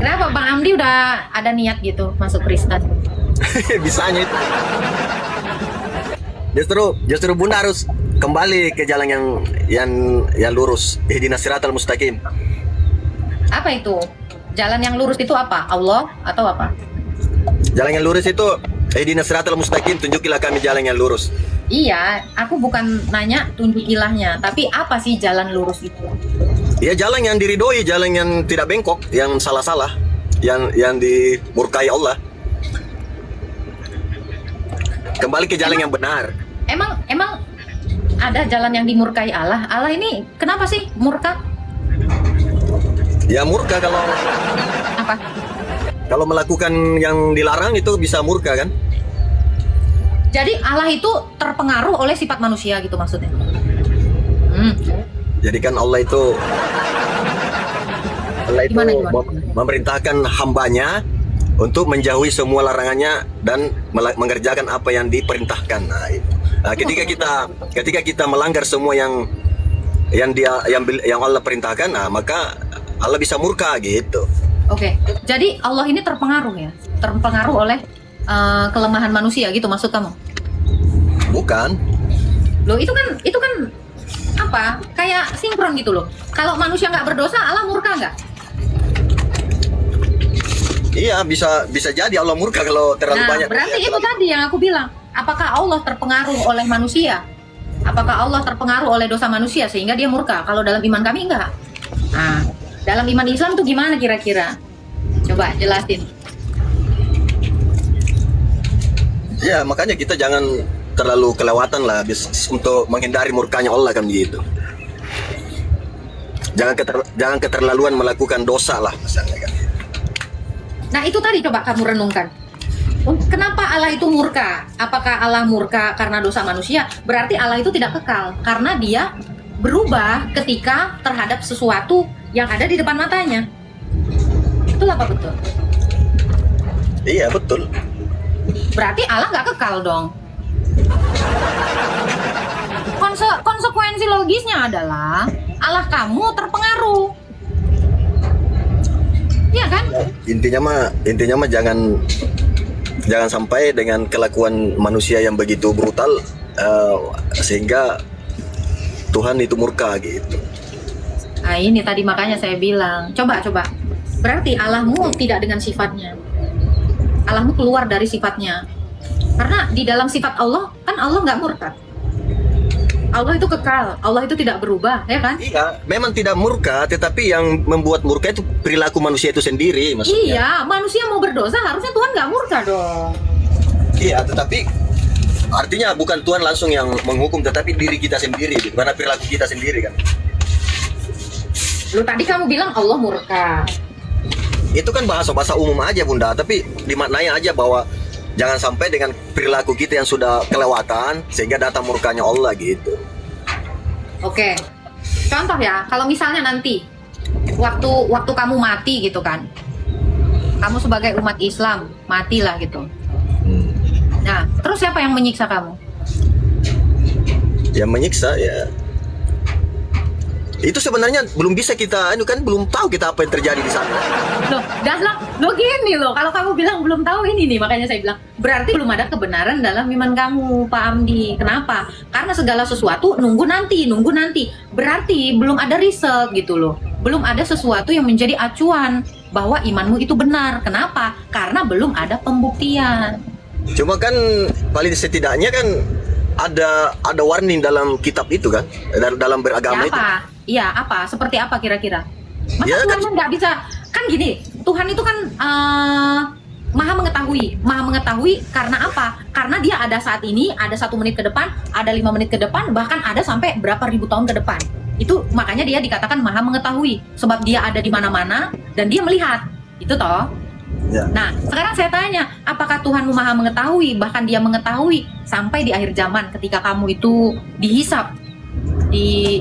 Kenapa Bang Amdi udah ada niat gitu masuk Kristen? Bisanya itu. Justru Bunda harus kembali ke jalan yang lurus. Ihdinas siratal mustaqim. Apa itu? Jalan yang lurus itu apa? Allah atau apa? Jalan yang lurus itu ihdinas siratal mustaqim, tunjukilah kami jalan yang lurus. Iya, aku bukan nanya tunjukilahnya, tapi apa sih jalan lurus itu? Ya jalan yang diridhoi, jalan yang tidak bengkok, yang salah-salah, yang dimurkai Allah. Kembali ke jalan yang benar. Emang ada jalan yang dimurkai Allah? Allah ini kenapa sih murka? Ya murka Apa? kalau melakukan yang dilarang itu bisa murka kan? Jadi Allah itu terpengaruh oleh sifat manusia gitu maksudnya? Jadi kan Allah itu Gimana? memerintahkan hambanya untuk menjauhi semua larangannya dan mengerjakan apa yang diperintahkan. Nah, itu. Nah, ketika kita melanggar semua yang Allah perintahkan, nah, maka Allah bisa murka gitu. Oke, jadi Allah ini terpengaruh ya? Terpengaruh oleh kelemahan manusia gitu maksud kamu? Bukan. Loh itu kan apa? Kayak sinkron gitu loh. Kalau manusia nggak berdosa, Allah murka nggak? Iya, bisa jadi Allah murka kalau terlalu banyak. Berarti itu tadi yang aku bilang. Apakah Allah terpengaruh oleh manusia? Apakah Allah terpengaruh oleh dosa manusia sehingga dia murka? Kalau dalam iman kami enggak. Nah, dalam iman Islam tuh gimana kira-kira? Coba jelasin. Ya, makanya kita jangan terlalu kelewatan lah untuk menghindari murkanya Allah kan gitu. Jangan keterlaluan melakukan dosa lah misalnya kan. Nah, itu tadi coba kamu renungkan. Kenapa Allah itu murka? Apakah Allah murka karena dosa manusia? Berarti Allah itu tidak kekal karena dia berubah ketika terhadap sesuatu yang ada di depan matanya. Betul apa betul? Iya, betul. Berarti Allah nggak kekal dong. Konsekuensi logisnya adalah Allah kamu terpengaruh. Iya kan? Intinya mah jangan sampai dengan kelakuan manusia yang begitu brutal sehingga Tuhan itu murka gitu. Nah ini tadi makanya saya bilang, coba. Berarti Allahmu tidak dengan sifatnya. Allahmu keluar dari sifatnya. Karena di dalam sifat Allah, kan Allah nggak murka. Allah itu kekal, Allah itu tidak berubah, ya kan? Iya, memang tidak murka, tetapi yang membuat murka itu perilaku manusia itu sendiri, maksudnya. Iya, manusia mau berdosa, harusnya Tuhan nggak murka dong. Iya, tetapi artinya bukan Tuhan langsung yang menghukum, tetapi diri kita sendiri, karena perilaku kita sendiri kan. Lu tadi kamu bilang Allah murka. Itu kan bahasa umum aja Bunda, tapi dimaknai aja bahwa jangan sampai dengan perilaku kita yang sudah kelewatan sehingga datang murkanya Allah gitu. Oke. Contoh ya, kalau misalnya nanti waktu kamu mati gitu kan. Kamu sebagai umat Islam matilah gitu. Nah, terus siapa yang menyiksa kamu? Yang menyiksa ya. Itu sebenarnya belum bisa kita, kan belum tahu kita apa yang terjadi di sana. Loh gini loh, kalau kamu bilang belum tahu ini nih, makanya saya bilang berarti belum ada kebenaran dalam iman kamu, Pak Amdi. Kenapa? Karena segala sesuatu nunggu nanti. Berarti belum ada riset gitu loh. Belum ada sesuatu yang menjadi acuan bahwa imanmu itu benar. Kenapa? Karena belum ada pembuktian. Cuma kan paling setidaknya kan ada warning dalam kitab itu kan, dalam beragama ya, itu. Iya, apa? Seperti apa kira-kira? Masa Ya, Tuhan kan nggak bisa? Kan gini, Tuhan itu kan maha mengetahui karena apa? Karena dia ada saat ini, ada 1 menit ke depan, ada 5 menit ke depan, bahkan ada sampai berapa ribu tahun ke depan. Itu makanya dia dikatakan maha mengetahui, sebab dia ada di mana-mana dan dia melihat. Itu toh. Ya. Nah, sekarang saya tanya, apakah Tuhanmu maha mengetahui, bahkan dia mengetahui sampai di akhir zaman ketika kamu itu dihisap di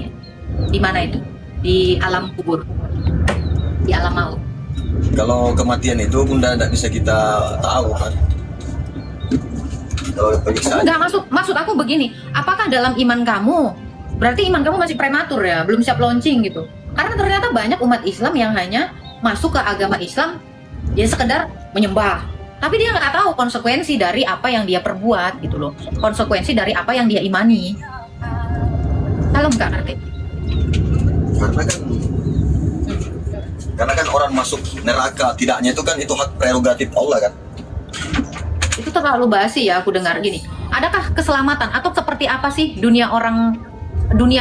mana itu? Di alam kubur, di alam maut. Kalau kematian itu Bunda tidak bisa kita tahu kan. Kalau penyiksaan. Enggak, maksud aku begini, apakah dalam iman kamu, berarti iman kamu masih prematur ya, belum siap launching gitu. Karena ternyata banyak umat Islam yang hanya masuk ke agama Islam Dia sekedar menyembah, tapi dia nggak tahu konsekuensi dari apa yang dia perbuat gitu loh, konsekuensi dari apa yang dia imani. Kalau nggak ngerti. Karena kan orang masuk neraka tidaknya itu kan itu hak prerogatif Allah kan. Itu terlalu basi ya aku dengar gini. Adakah keselamatan atau seperti apa sih dunia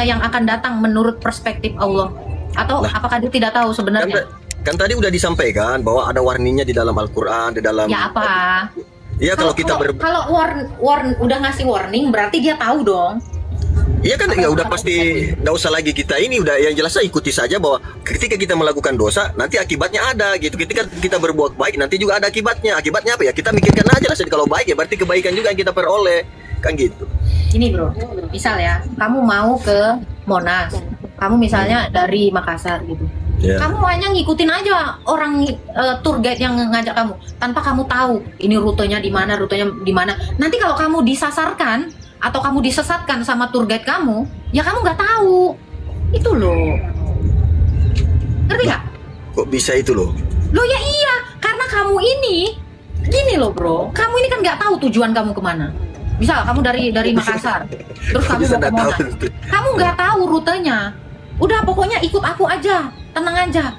yang akan datang menurut perspektif Allah? Atau Nah, apakah dia tidak tahu sebenarnya? Kan tadi udah disampaikan bahwa ada warningnya di dalam Al-Quran, di dalam. Ya apa? Iya kalau kita kalau udah ngasih warning berarti dia tahu dong. Iya kan ya udah pasti nggak usah lagi kita ini udah yang jelas ikuti saja bahwa ketika kita melakukan dosa nanti akibatnya ada gitu. Ketika kita berbuat baik nanti juga ada akibatnya. Akibatnya apa ya? Kita mikirkan aja lah. Kalau baik ya berarti kebaikan juga yang kita peroleh kan gitu. Ini bro, misal ya kamu mau ke Monas, kamu misalnya dari Makassar gitu. Yeah. Kamu hanya ngikutin aja orang tour guide yang ngajak kamu tanpa kamu tahu ini rutenya di mana, Nanti kalau kamu disasarkan atau kamu disesatkan sama tour guide kamu, ya kamu nggak tahu. Itu loh. Ngerti nggak? Kok bisa itu loh? Loh ya iya, karena kamu ini gini loh bro, kamu ini kan nggak tahu tujuan kamu kemana. Misal kamu dari Makassar, terus kamu Bisa mau ke nggak tahu Monas, itu. kamu nggak tahu rutenya. Udah pokoknya ikut aku aja, tenang aja.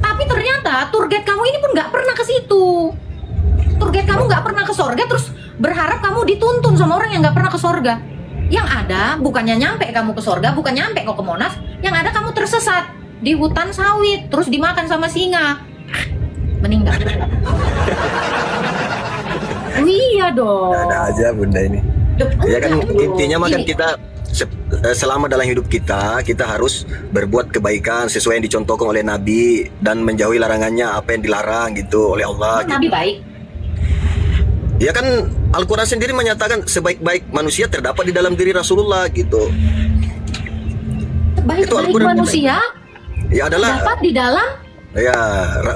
Tapi ternyata tour guide kamu ini pun nggak pernah ke situ. Tour guide kamu nggak pernah ke sorga, terus berharap kamu dituntun sama orang yang nggak pernah ke sorga. Yang ada bukannya nyampe kamu ke sorga, bukan nyampe kok ke Monas, yang ada kamu tersesat di hutan sawit, terus dimakan sama singa, meninggal. Oh, iya dong. Ada aja bunda ini. Duh, Ya kan enggak dong. intinya mah kan Gini, kita selama dalam hidup kita harus berbuat kebaikan sesuai yang dicontohkan oleh Nabi dan menjauhi larangannya apa yang dilarang gitu oleh Allah. Nabi baik. Ya kan Al-Quran sendiri menyatakan sebaik-baik manusia terdapat di dalam diri Rasulullah gitu. Itu Baik-baik Al-Quran manusia Ya adalah dapat di dalam. ya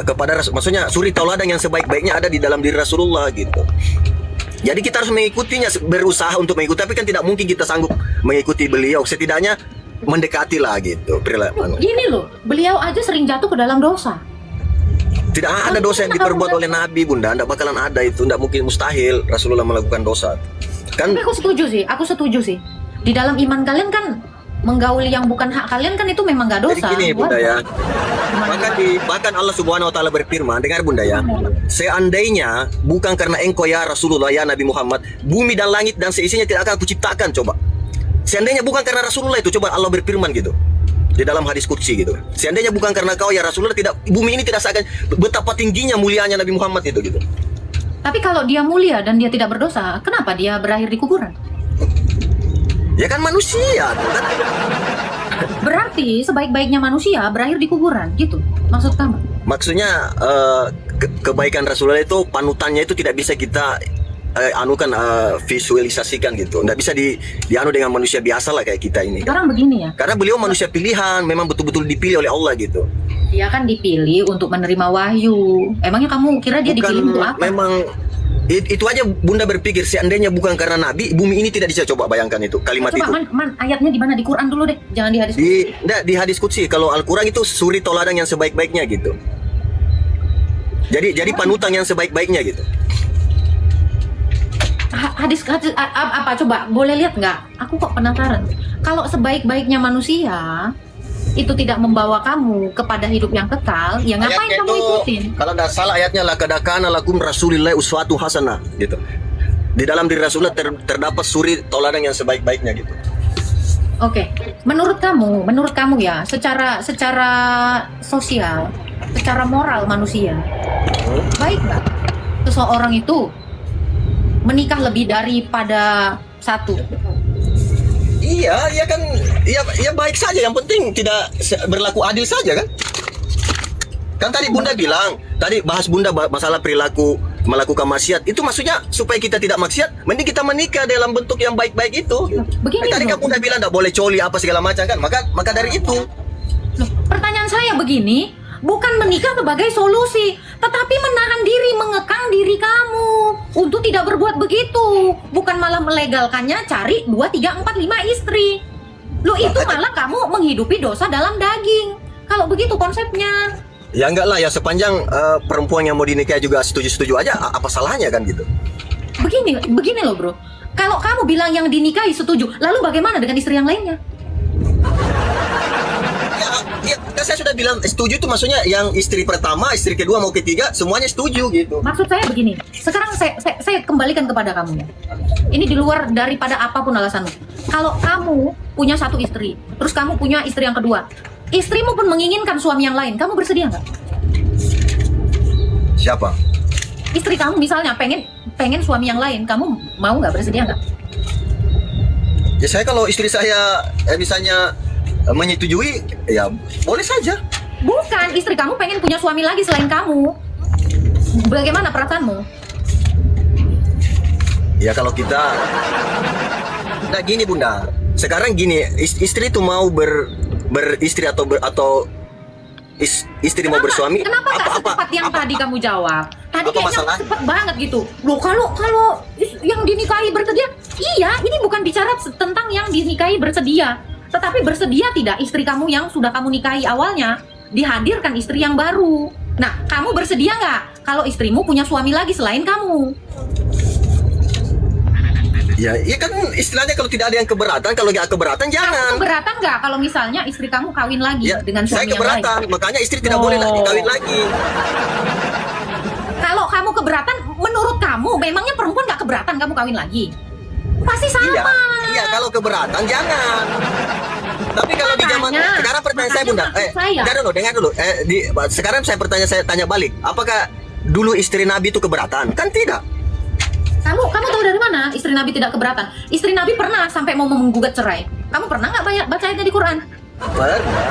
kepada maksudnya suri tauladan yang sebaik-baiknya ada di dalam diri Rasulullah gitu. Jadi kita harus mengikutinya, berusaha untuk mengikuti, tapi kan tidak mungkin kita sanggup mengikuti beliau, setidaknya mendekati lah gitu perilaku. Gini loh, beliau aja sering jatuh ke dalam dosa. Tidak ada dosa yang diperbuat oleh Nabi bunda, tidak bakalan ada itu, tidak mungkin, mustahil Rasulullah melakukan dosa. Kan Tapi aku setuju sih. Di dalam iman kalian kan menggauli yang bukan hak kalian kan itu memang gak dosa. jadi gini bunda ya. Bahkan Allah Subhanahu wa taala berfirman, dengar bunda ya. Seandainya bukan karena engkau ya Rasulullah ya Nabi Muhammad, bumi dan langit dan seisinya tidak akan kuciptakan coba. Seandainya bukan karena Rasulullah itu, coba Allah berfirman gitu. Di dalam hadis qudsi gitu. Seandainya bukan karena kau ya Rasulullah, tidak, bumi ini tidak seakan, betapa tingginya mulianya Nabi Muhammad itu gitu. Tapi kalau dia mulia dan dia tidak berdosa, kenapa dia berakhir di kuburan? Ya kan manusia tuh kan. Berarti sebaik-baiknya manusia berakhir di kuburan, gitu maksud kamu? Maksudnya kebaikan Rasulullah itu panutannya itu tidak bisa kita visualisasikan gitu. Nggak bisa dianu dengan manusia biasa lah kayak kita ini. Sekarang begini ya, Karena beliau manusia pilihan, memang betul-betul dipilih oleh Allah gitu. dia kan dipilih untuk menerima wahyu. Emangnya kamu kira dia dipilih untuk apa? Memang itu aja bunda berpikir seandainya bukan karena Nabi, bumi ini tidak bisa. Coba bayangkan itu kalimat Coba itu. ayatnya di mana? Di Quran dulu deh, jangan di hadis. Di hadis qudsi, kalau Al-Quran itu suri toladan yang sebaik-baiknya gitu. Jadi panutan yang sebaik-baiknya gitu. Hadis apa coba boleh lihat nggak? Aku kok penasaran. Kalau sebaik-baiknya manusia itu tidak membawa kamu kepada hidup yang kekal, ya ngapain Ayatnya kamu itu, ikutin? kalau tidak salah ayatnya laqad kana lakum rasulillahi uswatun hasanah gitu. Di dalam diri Rasulullah terdapat suri toladan yang sebaik-baiknya gitu. Oke, menurut kamu ya, secara sosial, secara moral manusia, baik nggak seseorang itu menikah lebih daripada satu? Iya, iya kan, iya baik saja. Yang penting tidak berlaku adil saja kan? Kan tadi bunda bilang, tadi bahas bunda masalah perilaku melakukan maksiat. Itu maksudnya supaya kita tidak maksiat, mending kita menikah dalam bentuk yang baik-baik itu. Begini Tadi loh. kan bunda bilang tidak boleh coli apa segala macam kan? Maka dari itu. Loh, pertanyaan saya begini, bukan menikah sebagai solusi, tetapi menahan diri, mengekang diri kamu untuk tidak berbuat begitu, bukan malah melegalkannya cari 2, 3, 4, 5 istri. Loh itu malah kamu menghidupi dosa dalam daging. Kalau begitu konsepnya. Ya enggak lah ya, sepanjang perempuan yang mau dinikahi juga setuju-setuju aja, apa salahnya kan gitu. Begini loh bro. Kalau kamu bilang yang dinikahi setuju, lalu bagaimana dengan istri yang lainnya? Ya, kan saya sudah bilang setuju itu maksudnya yang istri pertama, istri kedua mau ketiga semuanya setuju gitu. Maksud saya begini, sekarang saya kembalikan kepada kamu ya. Ini di luar daripada apapun alasanmu. Kalau kamu punya satu istri, terus kamu punya istri yang kedua, istrimu pun menginginkan suami yang lain, kamu bersedia nggak? Siapa? Istri kamu misalnya pengen suami yang lain, kamu mau nggak, bersedia nggak? Ya saya kalau istri saya misalnya menyetujui, ya boleh saja. Bukan, istri kamu pengen punya suami lagi selain kamu. Bagaimana perasaanmu? Ya kalau kita, nah gini bunda, sekarang gini, istri itu mau beristri istri mau bersuami, Kenapa nggak secepat yang tadi kamu jawab? Tadi apa kayaknya masalah? cepet banget gitu. Loh kalau yang dinikahi bersedia, iya, ini bukan bicara tentang yang dinikahi bersedia, tetapi bersedia tidak istri kamu yang sudah kamu nikahi awalnya dihadirkan istri yang baru. Nah, kamu bersedia nggak kalau istrimu punya suami lagi selain kamu? Ya kan istilahnya kalau tidak ada yang keberatan, kalau nggak keberatan Kamu jangan. keberatan nggak kalau misalnya istri kamu kawin lagi Ya, dengan saya suami yang lain? keberatan, makanya istri tidak Oh. boleh lagi kawin lagi. Kalau kamu keberatan, menurut kamu memangnya perempuan nggak keberatan kamu kawin lagi? Pasti sama. Iya, kalau keberatan jangan. Tapi kalau di zaman Makanya- sekarang pertanyaan saya bunda, makanya maksud saya. dengar dulu. Sekarang saya tanya balik, apakah dulu istri Nabi itu keberatan? Kan tidak. Kamu tahu dari mana istri Nabi tidak keberatan? Istri Nabi pernah sampai mau menggugat cerai. Kamu pernah nggak baca ayatnya di Quran? Pernah.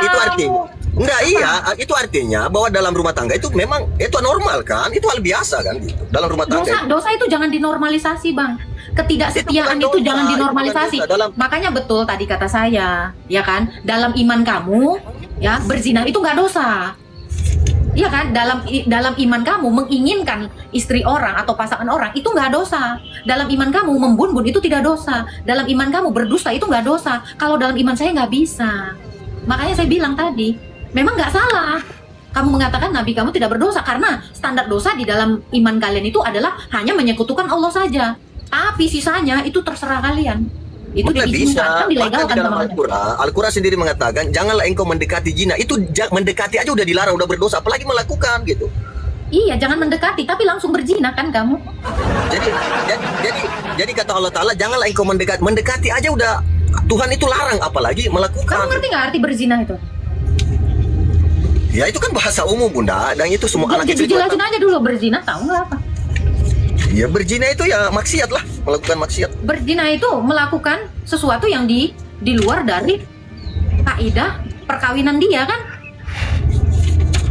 Itu artinya. Enggak, iya, itu artinya bahwa dalam rumah tangga itu memang itu normal kan? Itu hal biasa kan gitu. Dalam rumah tangga. Dosa itu jangan dinormalisasi, Bang. Ketidaksetiaan Itu itu bukan jangan dosa, dinormalisasi. itu bukan dosa. Makanya betul tadi kata saya, ya kan? Dalam iman kamu, ya, berzina itu nggak dosa. Iya kan, dalam iman kamu menginginkan istri orang atau pasangan orang itu nggak dosa. Dalam iman kamu membunbun itu tidak dosa. Dalam iman kamu berdusta itu nggak dosa. Kalau dalam iman saya nggak bisa. Makanya saya bilang tadi, memang nggak salah. Kamu mengatakan Nabi kamu tidak berdosa karena standar dosa di dalam iman kalian itu adalah hanya menyekutukan Allah saja. Tapi sisanya itu terserah kalian. Itu Bukan diizinkan, bisa. dilegalkan Bahkan di dalam sama Allah. Al-Quran sendiri mengatakan janganlah engkau mendekati zina. Itu mendekati aja udah dilarang, udah berdosa, apalagi melakukan gitu. Iya, jangan mendekati tapi langsung berzina kan kamu. Jadi kata Allah Taala janganlah engkau mendekati aja udah Tuhan itu larang, apalagi Kamu melakukan. ngerti nggak arti berzina itu? Ya itu kan bahasa umum bunda, dan itu semua anak kecil juga Jelasin tahu. aja dulu berzina, tahu nggak apa? Ya berzina itu ya maksiat lah, melakukan maksiat. Berzina itu melakukan sesuatu yang di luar dari kaidah perkawinan dia kan?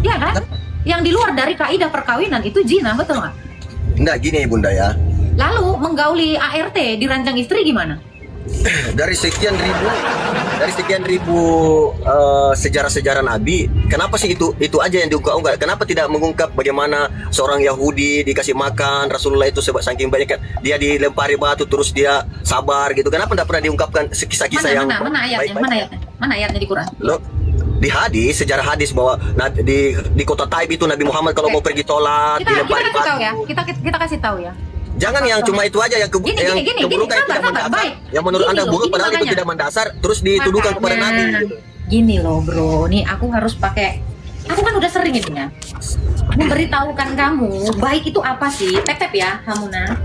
Iya kan? Yang di luar dari kaidah perkawinan itu zina, betul nggak? Enggak gini bunda ya. Lalu menggauli ART di ranjang istri gimana? Dari sekian ribu sejarah-sejarah Nabi, kenapa sih itu aja yang diungkap? Kenapa tidak mengungkap bagaimana seorang Yahudi dikasih makan Rasulullah itu saking banyak dia dilempari batu terus dia sabar gitu? Kenapa tidak pernah diungkapkan kisah-kisah yang Mana ayatnya? Mana ayatnya di Quran? Loh, di hadis, sejarah hadis bahwa di kota Taib itu Nabi Muhammad kalau Oke. mau pergi sholat Kita dilempari kasih tahu batu. ya. Kita kasih tahu ya. Jangan yang cuma itu aja yang Gini, keburukan yang sabar, tidak mendasar. baik. Yang menurut Gini Anda loh, buruk gini padahal itu makanya. tidak mendasar terus dituduhkan kepada Nabi gitu. Gini loh bro, nih aku harus pakai. Aku kan udah sering ini ya. Memberitahukan kamu baik itu apa sih? Tep ya, Hamuna.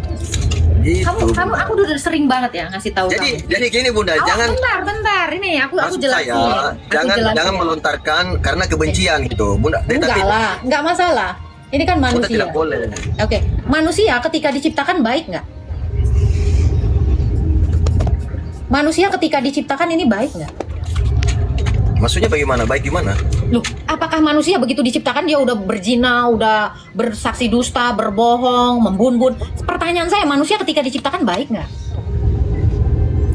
Gitu. Aku udah sering banget ya ngasih tahu kamu. Jadi gini Bunda, jangan bentar. Ini aku maksud jelasin. saya, Aku jelasin. jangan melontarkan karena kebencian gitu. Bunda, Enggak lah, enggak masalah. Ini kan Bunda manusia. tidak boleh. Oke, manusia ketika diciptakan baik nggak? Manusia ketika diciptakan ini baik nggak? Maksudnya bagaimana? Baik gimana? Loh, apakah manusia begitu diciptakan dia udah berzina, udah bersaksi dusta, berbohong, membunbun? Pertanyaan saya, manusia ketika diciptakan baik nggak?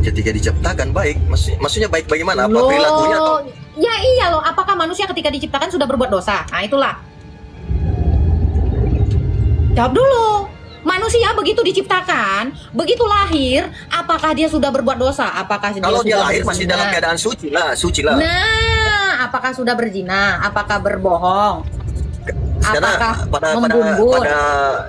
Ketika diciptakan baik, maksudnya baik bagaimana? Apa Loh, perilakunya atau ya iya loh. Apakah manusia ketika diciptakan sudah berbuat dosa? Nah itulah. Jawab dulu. Manusia begitu diciptakan, begitu lahir, apakah dia sudah berbuat dosa? Apakah Kalau dia sudah lahir masih berzina? dalam keadaan suci lah. Nah, apakah sudah berzina? Apakah berbohong? Karena Apakah pada membumbur?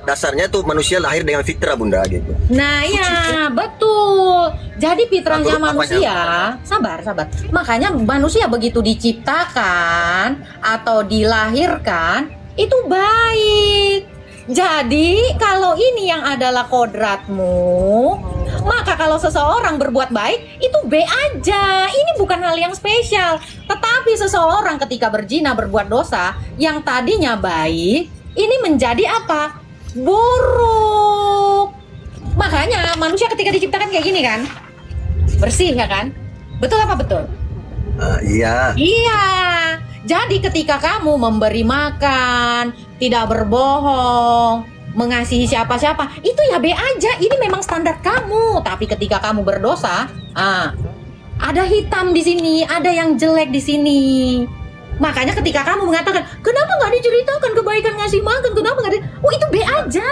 dasarnya tuh manusia lahir dengan fitrah Bunda gitu. Nah ya, betul. Jadi fitrahnya Nah, terus manusia, sabar. Makanya manusia begitu diciptakan atau dilahirkan, itu baik. Jadi kalau ini yang adalah kodratmu, maka kalau seseorang berbuat baik, itu B aja. Ini bukan hal yang spesial. Tetapi seseorang ketika berzina berbuat dosa, yang tadinya baik, ini menjadi apa? Buruk. Makanya manusia ketika diciptakan kayak gini kan, bersih ya kan? Betul apa betul? Iya. Iya. Jadi ketika kamu memberi makan, tidak berbohong, mengasihi siapa-siapa, itu ya B aja. Ini memang standar kamu. Tapi ketika kamu berdosa, ada hitam di sini, ada yang jelek di sini. Makanya ketika kamu mengatakan, kenapa nggak diceritakan kebaikan ngasih makan? Kenapa nggak oh itu B aja.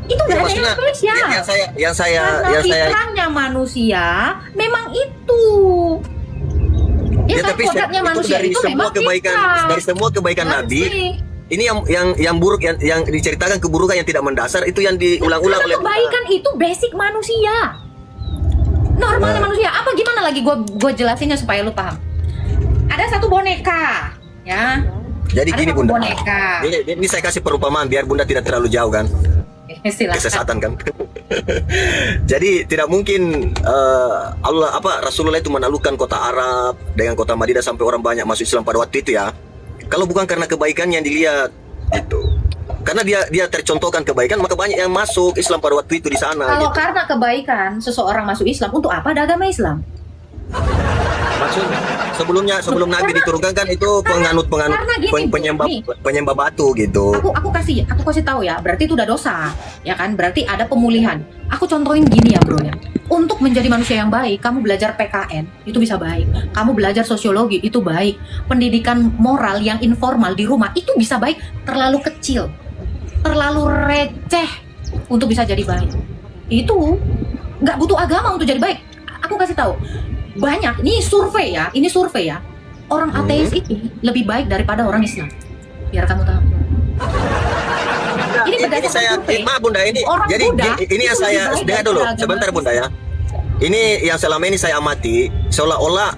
Itu nggak ada yang spesial. Karena fitrahnya manusia memang itu. Ya, tapi kodratnya itu manusia dari itu semua memang kebaikan, fitrah. dari semua kebaikan Nabi. Ini yang buruk, yang diceritakan keburukan yang tidak mendasar itu yang diulang-ulang oleh kebaikan itu basic manusia. Normalnya manusia. Apa gimana lagi gue jelasinnya supaya lu paham. Ada satu boneka, ya. Jadi Ada gini satu Bunda. boneka. Ini saya kasih perumpamaan biar Bunda tidak terlalu jauh kan. Silakan. Kesesatan kan. Jadi tidak mungkin Rasulullah itu menaklukkan kota Arab dengan kota Madinah sampai orang banyak masuk Islam pada waktu itu ya. Kalau bukan karena kebaikan yang dilihat itu. Karena dia tercontohkan kebaikan, maka banyak yang masuk Islam pada waktu itu di sana. Kalau Gitu. karena kebaikan seseorang masuk Islam, untuk apa ada agama Islam? Maksudnya sebelum Nabi diturunkan kan itu karena gini, penyembah batu gitu. Aku kasih tahu ya, berarti itu udah dosa, ya kan? Berarti ada pemulihan. Aku contohin gini ya, bro ya. Untuk menjadi manusia yang baik, kamu belajar PKN, itu bisa baik. Kamu belajar sosiologi, itu baik. Pendidikan moral yang informal di rumah, itu bisa baik. Terlalu kecil, terlalu receh untuk bisa jadi baik. Itu nggak butuh agama untuk jadi baik. Aku kasih tahu. Banyak, ini survei ya. Orang ateis itu lebih baik daripada orang Islam. Biar kamu tahu. Ini berdasarkan survei. Maaf Bunda, ini Orang jadi Buddha ini yang itu saya lebih baik dengar dulu daripada sebentar agama Bunda ya. Ini yang selama ini saya amati seolah-olah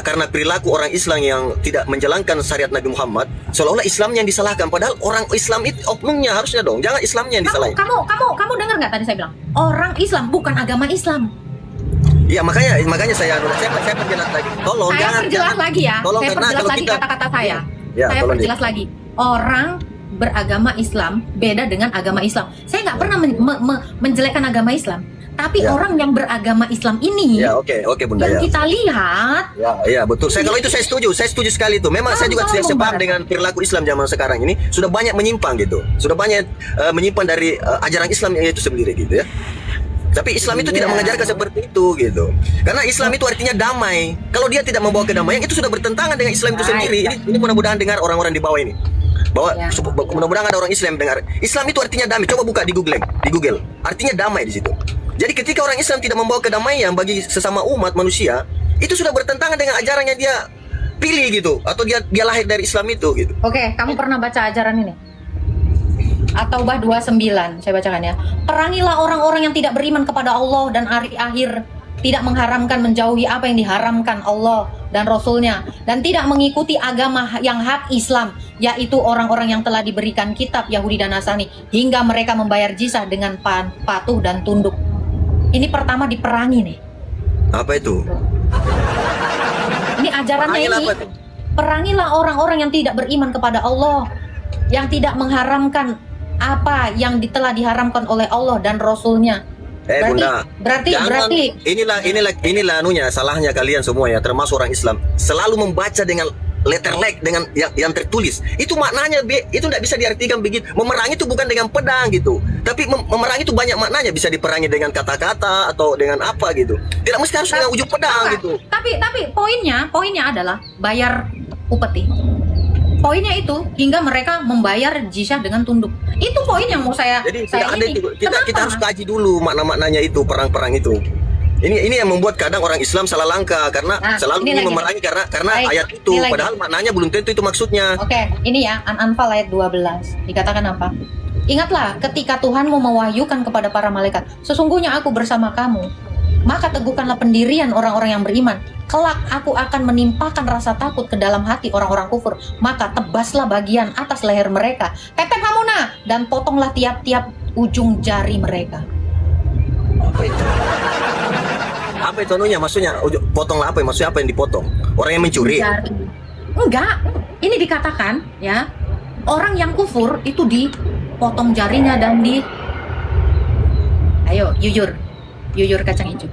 karena perilaku orang Islam yang tidak menjalankan syariat Nabi Muhammad, seolah-olah Islamnya yang disalahkan. Padahal orang Islam itu oknumnya harusnya dong, jangan Islamnya yang disalahin. Kamu dengar nggak tadi saya bilang? Orang Islam bukan agama Islam. Iya makanya saya perjelas lagi. Tolong Saya jangan perjelas lagi ya. Tolong, Saya karena perjelas kalau lagi kita- kata-kata saya. Ya, Saya tolong, perjelas lagi. Orang beragama Islam beda dengan agama Islam. Saya nggak pernah menjelekkan agama Islam. Tapi Ya. orang yang beragama Islam ini Ya oke Bunda yang ya. kita lihat Ya betul. Kalau itu saya setuju sekali itu. Memang saya juga tidak sepaham dengan perilaku Islam zaman sekarang ini sudah banyak menyimpang gitu. Sudah banyak menyimpang dari ajaran Islam itu sendiri gitu ya. Tapi Islam itu tidak mengajarkan seperti itu gitu. Karena Islam itu artinya damai. Kalau dia tidak membawa kedamaian itu sudah bertentangan dengan Islam itu sendiri. Ini mudah-mudahan dengar orang-orang di bawah ini. Bahwa mudah-mudahan ada orang Islam dengar. Islam itu artinya damai. Coba buka di Google. Artinya damai di situ. Jadi ketika orang Islam tidak membawa kedamaian bagi sesama umat manusia, itu sudah bertentangan dengan ajaran yang dia pilih gitu, atau dia lahir dari Islam itu gitu. Oke, kamu pernah baca ajaran ini? At-Taubah 29, saya bacakan ya. Perangilah orang-orang yang tidak beriman kepada Allah dan hari akhir, tidak mengharamkan menjauhi apa yang diharamkan Allah dan Rasulnya, dan tidak mengikuti agama yang hak Islam, yaitu orang-orang yang telah diberikan kitab Yahudi dan Nasrani, hingga mereka membayar jizah dengan patuh dan tunduk. Ini pertama diperangi nih. Apa itu? Ini ajarannya Perangilah ini. apa itu? Perangilah orang-orang yang tidak beriman kepada Allah, yang tidak mengharamkan apa yang telah diharamkan oleh Allah dan Rasulnya. Bunda, Berarti inilah anunya, salahnya kalian semua ya, termasuk orang Islam, selalu membaca dengan letterlek, dengan yang tertulis. Itu maknanya itu tidak bisa diartikan begitu. Memerangi itu bukan dengan pedang gitu, tapi memerangi itu banyak maknanya. Bisa diperangi dengan kata-kata atau dengan apa gitu. Tidak mesti harus dengan ujung pedang gitu. Tapi poinnya adalah bayar upeti. Poinnya itu hingga mereka membayar jizyah dengan tunduk. Itu poin yang mau saya Jadi saya tidak ada ini. itu. Kita Kenapa? harus kaji dulu makna-maknanya itu, perang-perang itu. Ini yang membuat kadang orang Islam salah langkah karena Nah, selalu ini ingin lagi. memerangi karena Baik, ayat itu, ini lagi. padahal maknanya belum tentu itu maksudnya. Oke, ini ya An-Anfal ayat 12. Dikatakan apa? Ingatlah ketika Tuhanmu mewahyukan kepada para malaikat, sesungguhnya aku bersama kamu. Maka teguhkanlah pendirian orang-orang yang beriman. Kelak aku akan menimpakan rasa takut ke dalam hati orang-orang kufur. Maka tebaslah bagian atas leher mereka, tetep hamuna, dan potonglah tiap-tiap ujung jari mereka. Apa itu? Apa itu anunya? Maksudnya potonglah apa? Maksudnya apa yang dipotong? Orang yang mencuri? Jari. Enggak, ini dikatakan ya, orang yang kufur itu dipotong jarinya dan ayo jujur kacang hijau.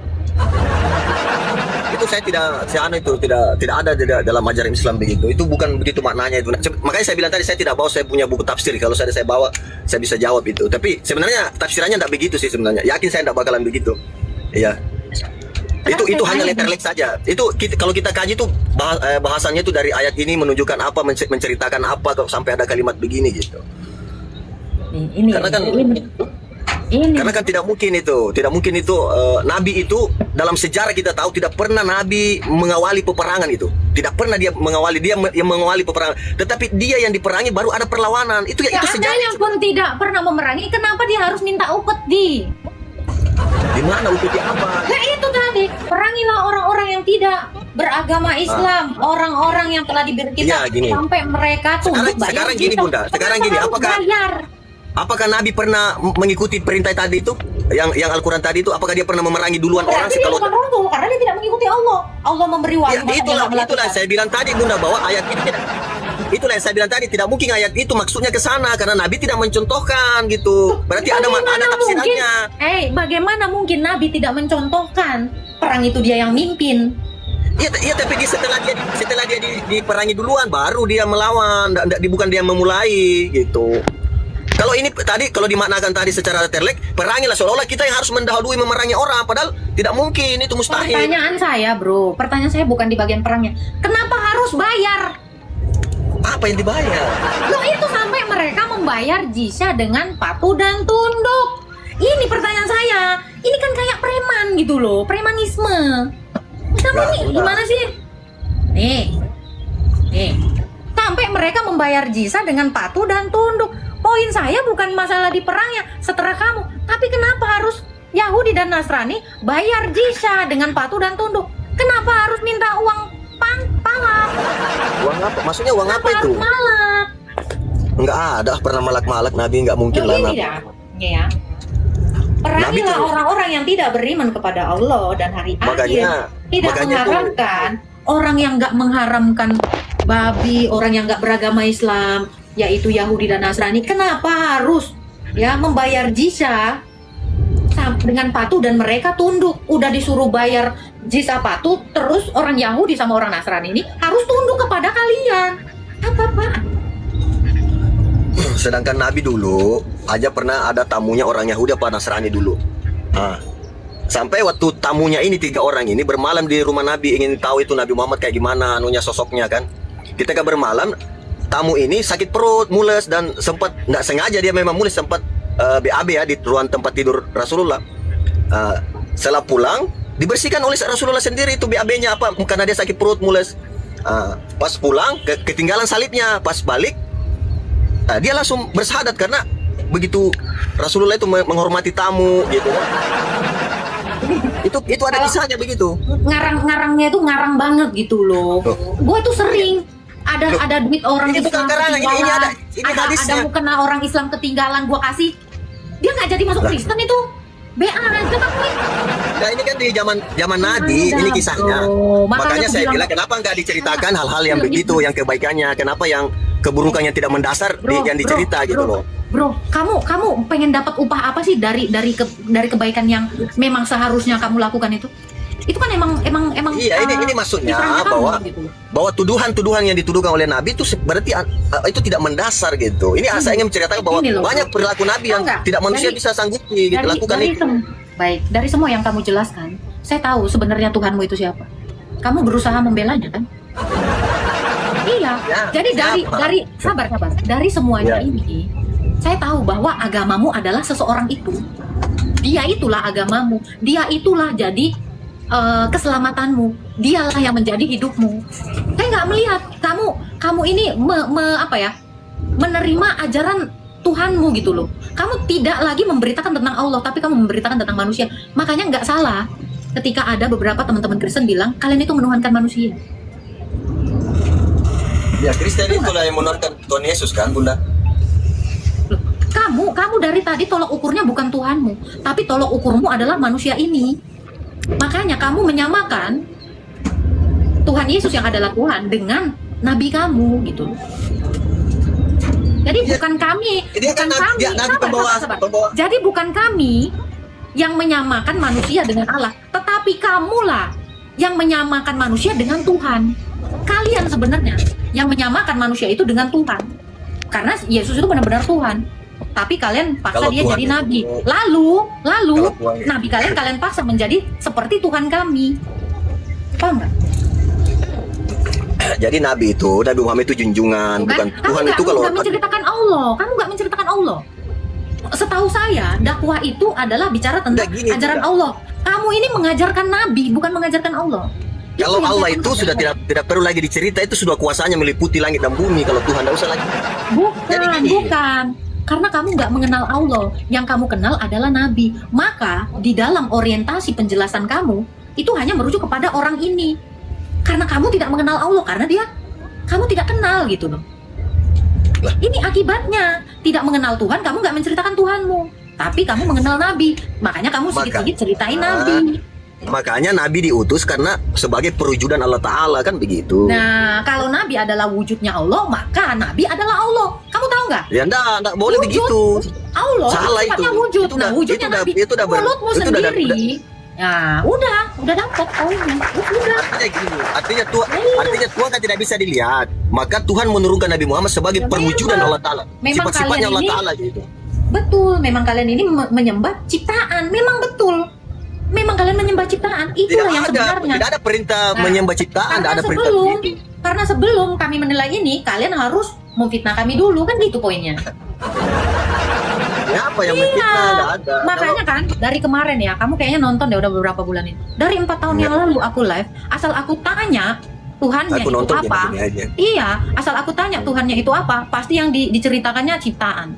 Itu tidak ada dalam ajaran Islam begitu. Itu bukan begitu maknanya itu. Makanya saya bilang tadi saya tidak bawa, saya punya buku tafsir. Kalau saya bawa, saya bisa jawab itu. Tapi sebenarnya tafsirannya tidak begitu sih sebenarnya. Yakin saya tidak bakalan begitu. Iya. Itu hanya letterlek saja. Kalau kita kaji itu bahasannya itu dari ayat ini menunjukkan apa, menceritakan apa kok sampai ada kalimat begini gitu. Karena kan tidak mungkin itu Nabi itu dalam sejarah kita tahu tidak pernah Nabi mengawali peperangan itu. Tidak pernah dia mengawali, dia yang mengawali peperangan. Tetapi dia yang diperangi baru ada perlawanan. Itu sejarah. Seandainya pun tidak pernah memerangi, kenapa dia harus minta upeti? Di mana upeti apa? Nah itu tadi, perangilah orang-orang yang tidak beragama Islam, orang-orang yang telah diberi Iya, kitab gini. sampai mereka tunduk bayar. Sekarang gini Bunda, sekarang gini, apakah Nabi pernah mengikuti perintah tadi itu? Yang Al-Quran tadi itu, apakah dia pernah memerangi duluan orang Berarti dia bukan rasul, karena dia tidak mengikuti Allah. Allah memberi wahyu. Ya, itulah saya bilang tadi Bunda, bahwa ayat ini itulah yang saya bilang tadi, tidak mungkin ayat itu maksudnya ke sana karena Nabi tidak mencontohkan gitu. Berarti ada tafsirannya. Bagaimana mungkin Nabi tidak mencontohkan? Perang itu dia yang mimpin. Iya, tapi setelah dia diperangi duluan baru dia melawan, bukan dia memulai gitu. Kalau ini tadi, kalau dimaknakan tadi secara terlek, perangilah, seolah-olah kita yang harus mendahului memerangi orang, padahal tidak mungkin, itu mustahil. Pertanyaan saya bukan di bagian perangnya. Kenapa harus bayar? Apa yang dibayar? Loh itu sampai mereka membayar jizyah dengan patuh dan tunduk. Ini pertanyaan saya. Ini kan kayak preman gitu loh, premanisme. Kamu nih gimana sih? Nih. Sampai mereka membayar jizyah dengan patuh dan tunduk. Poin saya bukan masalah di perangnya setelah kamu, tapi kenapa harus Yahudi dan Nasrani bayar jizyah dengan patuh dan tunduk? Kenapa harus minta uang palak? Uang apa? Maksudnya uang apa itu? Malak. Enggak ada pernah malak-malak Nabi, enggak mungkin lah Nabi. Ya. Perangilah orang-orang yang tidak beriman kepada Allah dan hari akhir. Tidak mengharamkan orang yang enggak mengharamkan babi, orang yang enggak beragama Islam, yaitu Yahudi dan Nasrani. Kenapa harus membayar jizyah dengan patuh dan mereka tunduk? Udah disuruh bayar jizyah patuh, terus orang Yahudi sama orang Nasrani ini harus tunduk kepada kalian. Apa Pak? Sedangkan Nabi dulu aja pernah ada tamunya orang Yahudi apa Nasrani dulu. Sampai waktu tamunya ini 3 orang ini bermalam di rumah Nabi, ingin tahu itu Nabi Muhammad kayak gimana anunya, sosoknya kan. Ketika bermalam, tamu ini sakit perut, mules, dan sempat nggak sengaja dia memang mules, sempat BAB ya di ruang tempat tidur Rasulullah. Setelah pulang dibersihkan oleh Rasulullah sendiri itu BAB-nya apa, karena dia sakit perut, mules. Pas pulang ketinggalan salibnya, pas balik dia langsung bersyahadat karena begitu Rasulullah itu menghormati tamu gitu. Itu ada kisahnya begitu. Ngarangnya itu ngarang banget gitu loh. Gue tuh sering ada duit orang ini Islam bukan karangan, ketinggalan, ini hadisnya. ada mukena orang Islam ketinggalan, gue kasih, dia nggak jadi masuk Kristen itu. BA aja tapi. Nah ini kan di zaman Nabi, ini kisahnya. Makanya saya bilang kenapa nggak diceritakan hal-hal yang begitu, yang kebaikannya, kenapa yang keburukannya tidak mendasar yang dicerita gitu loh. Bro, kamu pengen dapat upah apa sih dari kebaikan yang memang seharusnya kamu lakukan itu? Itu kan emang iya, ini maksudnya bahwa tuduhan-tuduhan yang dituduhkan oleh Nabi itu berarti itu tidak mendasar gitu. Ini saya ingin menceritakan bahwa banyak perilaku Nabi yang tidak manusia bisa sanggupi gitu, lakukan itu. Baik, dari semua yang kamu jelaskan, saya tahu sebenarnya Tuhanmu itu siapa. Kamu berusaha membelanya kan? Iya. Ya, Jadi siapa? dari sabar. Dari semuanya Ya. ini, saya tahu bahwa agamamu adalah seseorang itu. Dia itulah agamamu. Dia itulah jadi keselamatanmu. Dialah yang menjadi hidupmu. Saya nggak melihat kamu ini menerima ajaran Tuhanmu gitu loh. Kamu tidak lagi memberitakan tentang Allah, tapi kamu memberitakan tentang manusia. Makanya nggak salah ketika ada beberapa teman-teman Kristen bilang kalian itu menuhankan manusia. Ya, Kristen itulah yang menuhankan Tuhan Yesus kan, Bunda? Loh, kamu dari tadi tolok ukurnya bukan Tuhanmu, tapi tolok ukurmu adalah manusia ini. Makanya kamu menyamakan Tuhan Yesus yang adalah Tuhan dengan nabi kamu gitu. Jadi bukan kami, Dia kan bukan nabi, kami. dia nabi pembawa. Jadi bukan kami yang menyamakan manusia dengan Allah, tetapi kamulah yang menyamakan manusia dengan Tuhan. Kalian sebenarnya yang menyamakan manusia itu dengan Tuhan. Karena Yesus itu benar-benar Tuhan. Tapi kalian paksa Kalau dia Tuhan jadi itu- nabi. Lalu Kalau Tuhan- nabi kalian paksa menjadi seperti Tuhan kami. Paham nggak? Jadi Nabi itu, Nabi Muhammad itu junjungan, bukan Kamu Tuhan nggak- itu kalau kamu nggak menceritakan Allah. Kamu nggak menceritakan Allah. Setahu saya, dakwah itu adalah bicara tentang Nggak gini, ajaran Bunda. Allah. Kamu ini mengajarkan nabi, bukan mengajarkan Allah. kalau yang Allah saya itu maksud. sudah tidak perlu lagi dicerita, itu sudah kuasanya meliputi langit dan bumi. Kalau Tuhan tidak usah lagi. Jadi Bukan, gini. bukan. Karena kamu nggak mengenal Allah. Yang kamu kenal adalah nabi. Maka di dalam orientasi penjelasan kamu itu hanya merujuk kepada orang ini. Karena kamu tidak mengenal Allah, karena kamu tidak kenal gitu loh. Lah. Ini akibatnya. Tidak mengenal Tuhan, kamu nggak menceritakan Tuhanmu. Tapi kamu mengenal nabi. Makanya kamu sedikit-sedikit ceritain nabi. Makanya Nabi diutus karena sebagai perwujudan Allah Ta'ala, kan begitu. Nah, kalau nabi adalah wujudnya Allah, maka nabi adalah Allah. Kamu tahu nggak? Ya enggak boleh Wujud. begitu. Allah Salah sifatnya itu. wujud. Itu Nah, udah- wujudnya itu udah- nabi. itu udah ber- Mulutmu itu udah- sendiri. Ya, udah dapat Allahnya. Udah. Artinya gini, artinya Tuhan kan tidak bisa dilihat. Maka Tuhan menurunkan Nabi Muhammad sebagai Ya, perwujudan memang. Allah Ta'ala. Memang Sifat-sifatnya kalian Allah ini- Ta'ala gitu. Betul, memang kalian ini menyembah ciptaan. Memang betul. Memang kalian menyembah ciptaan. Itulah yang sebenarnya. Tidak ada perintah Nah, menyembah ciptaan, tidak ada perintah begitu. Karena sebelum kami menilai ini, kalian harus memfitnah kami dulu, kan gitu poinnya. Ya, apa yang Iya. memfitnah? Tidak ada. Makanya kan dari kemarin ya, kamu kayaknya nonton deh udah beberapa bulan ini. Dari 4 tahun yang lalu aku live, asal aku tanya Tuhannya Aku itu nonton apa? gini aja. Iya, asal aku tanya Tuhannya itu apa, pasti yang diceritakannya ciptaan.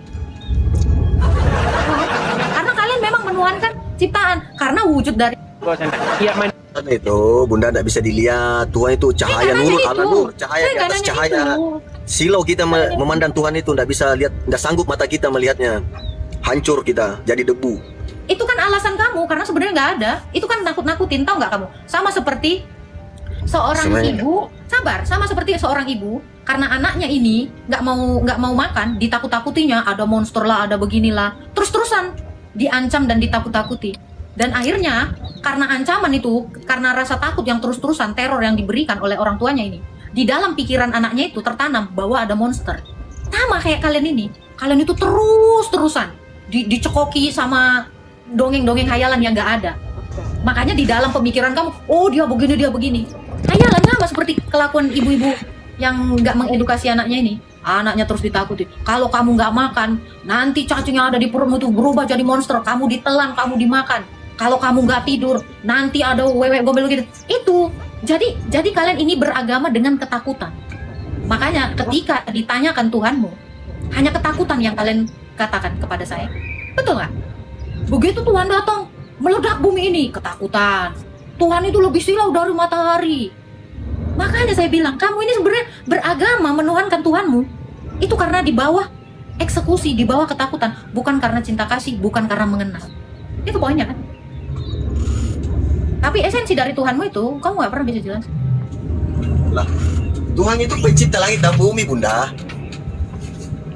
Karena kalian memang menuhankan ciptaan, karena wujud dari Karena itu Bunda tidak bisa dilihat. Tuhan itu cahaya, Saya nur, nanya Allah itu. nur, cahaya Saya di atas nanya cahaya. itu. Silau kita memandang Tuhan itu tidak bisa lihat, tidak sanggup mata kita melihatnya. Hancur kita, jadi debu. Itu kan alasan kamu, karena sebenarnya nggak ada. Itu kan nakut-nakutin, tahu nggak kamu? Sama seperti seorang Semuanya. ibu, sama seperti seorang ibu, karena anaknya ini nggak mau makan, ditakut-takutinya, ada monster lah, ada beginilah, terus-terusan diancam dan ditakut-takuti. Dan akhirnya karena ancaman itu, karena rasa takut yang terus-terusan, teror yang diberikan oleh orang tuanya ini, di dalam pikiran anaknya itu tertanam bahwa ada monster. Sama kayak kalian ini, kalian itu terus-terusan dicekoki sama dongeng-dongeng hayalan yang nggak ada. Makanya di dalam pemikiran kamu, oh dia begini. Hayalan sama seperti kelakuan ibu-ibu yang nggak mengedukasi anaknya ini. Anaknya terus ditakuti. Kalau kamu nggak makan, nanti cacing yang ada di perutmu itu berubah jadi monster. Kamu ditelan, kamu dimakan. Kalau kamu nggak tidur, nanti ada wewe gombel gitu. Itu. Jadi kalian ini beragama dengan ketakutan. Makanya ketika ditanyakan Tuhanmu, hanya ketakutan yang kalian katakan kepada saya. Betul nggak? Begitu Tuhan datang, meledak bumi ini, ketakutan. Tuhan itu lebih silau dari matahari. Makanya saya bilang, kamu ini sebenarnya beragama menuhankan Tuhanmu. Itu karena di bawah eksekusi, di bawah ketakutan. Bukan karena cinta kasih, bukan karena mengenal. Itu poinnya kan? Tapi esensi dari Tuhanmu itu, kamu nggak pernah bisa jelas. Lah, Tuhan itu pencipta langit dan bumi, Bunda.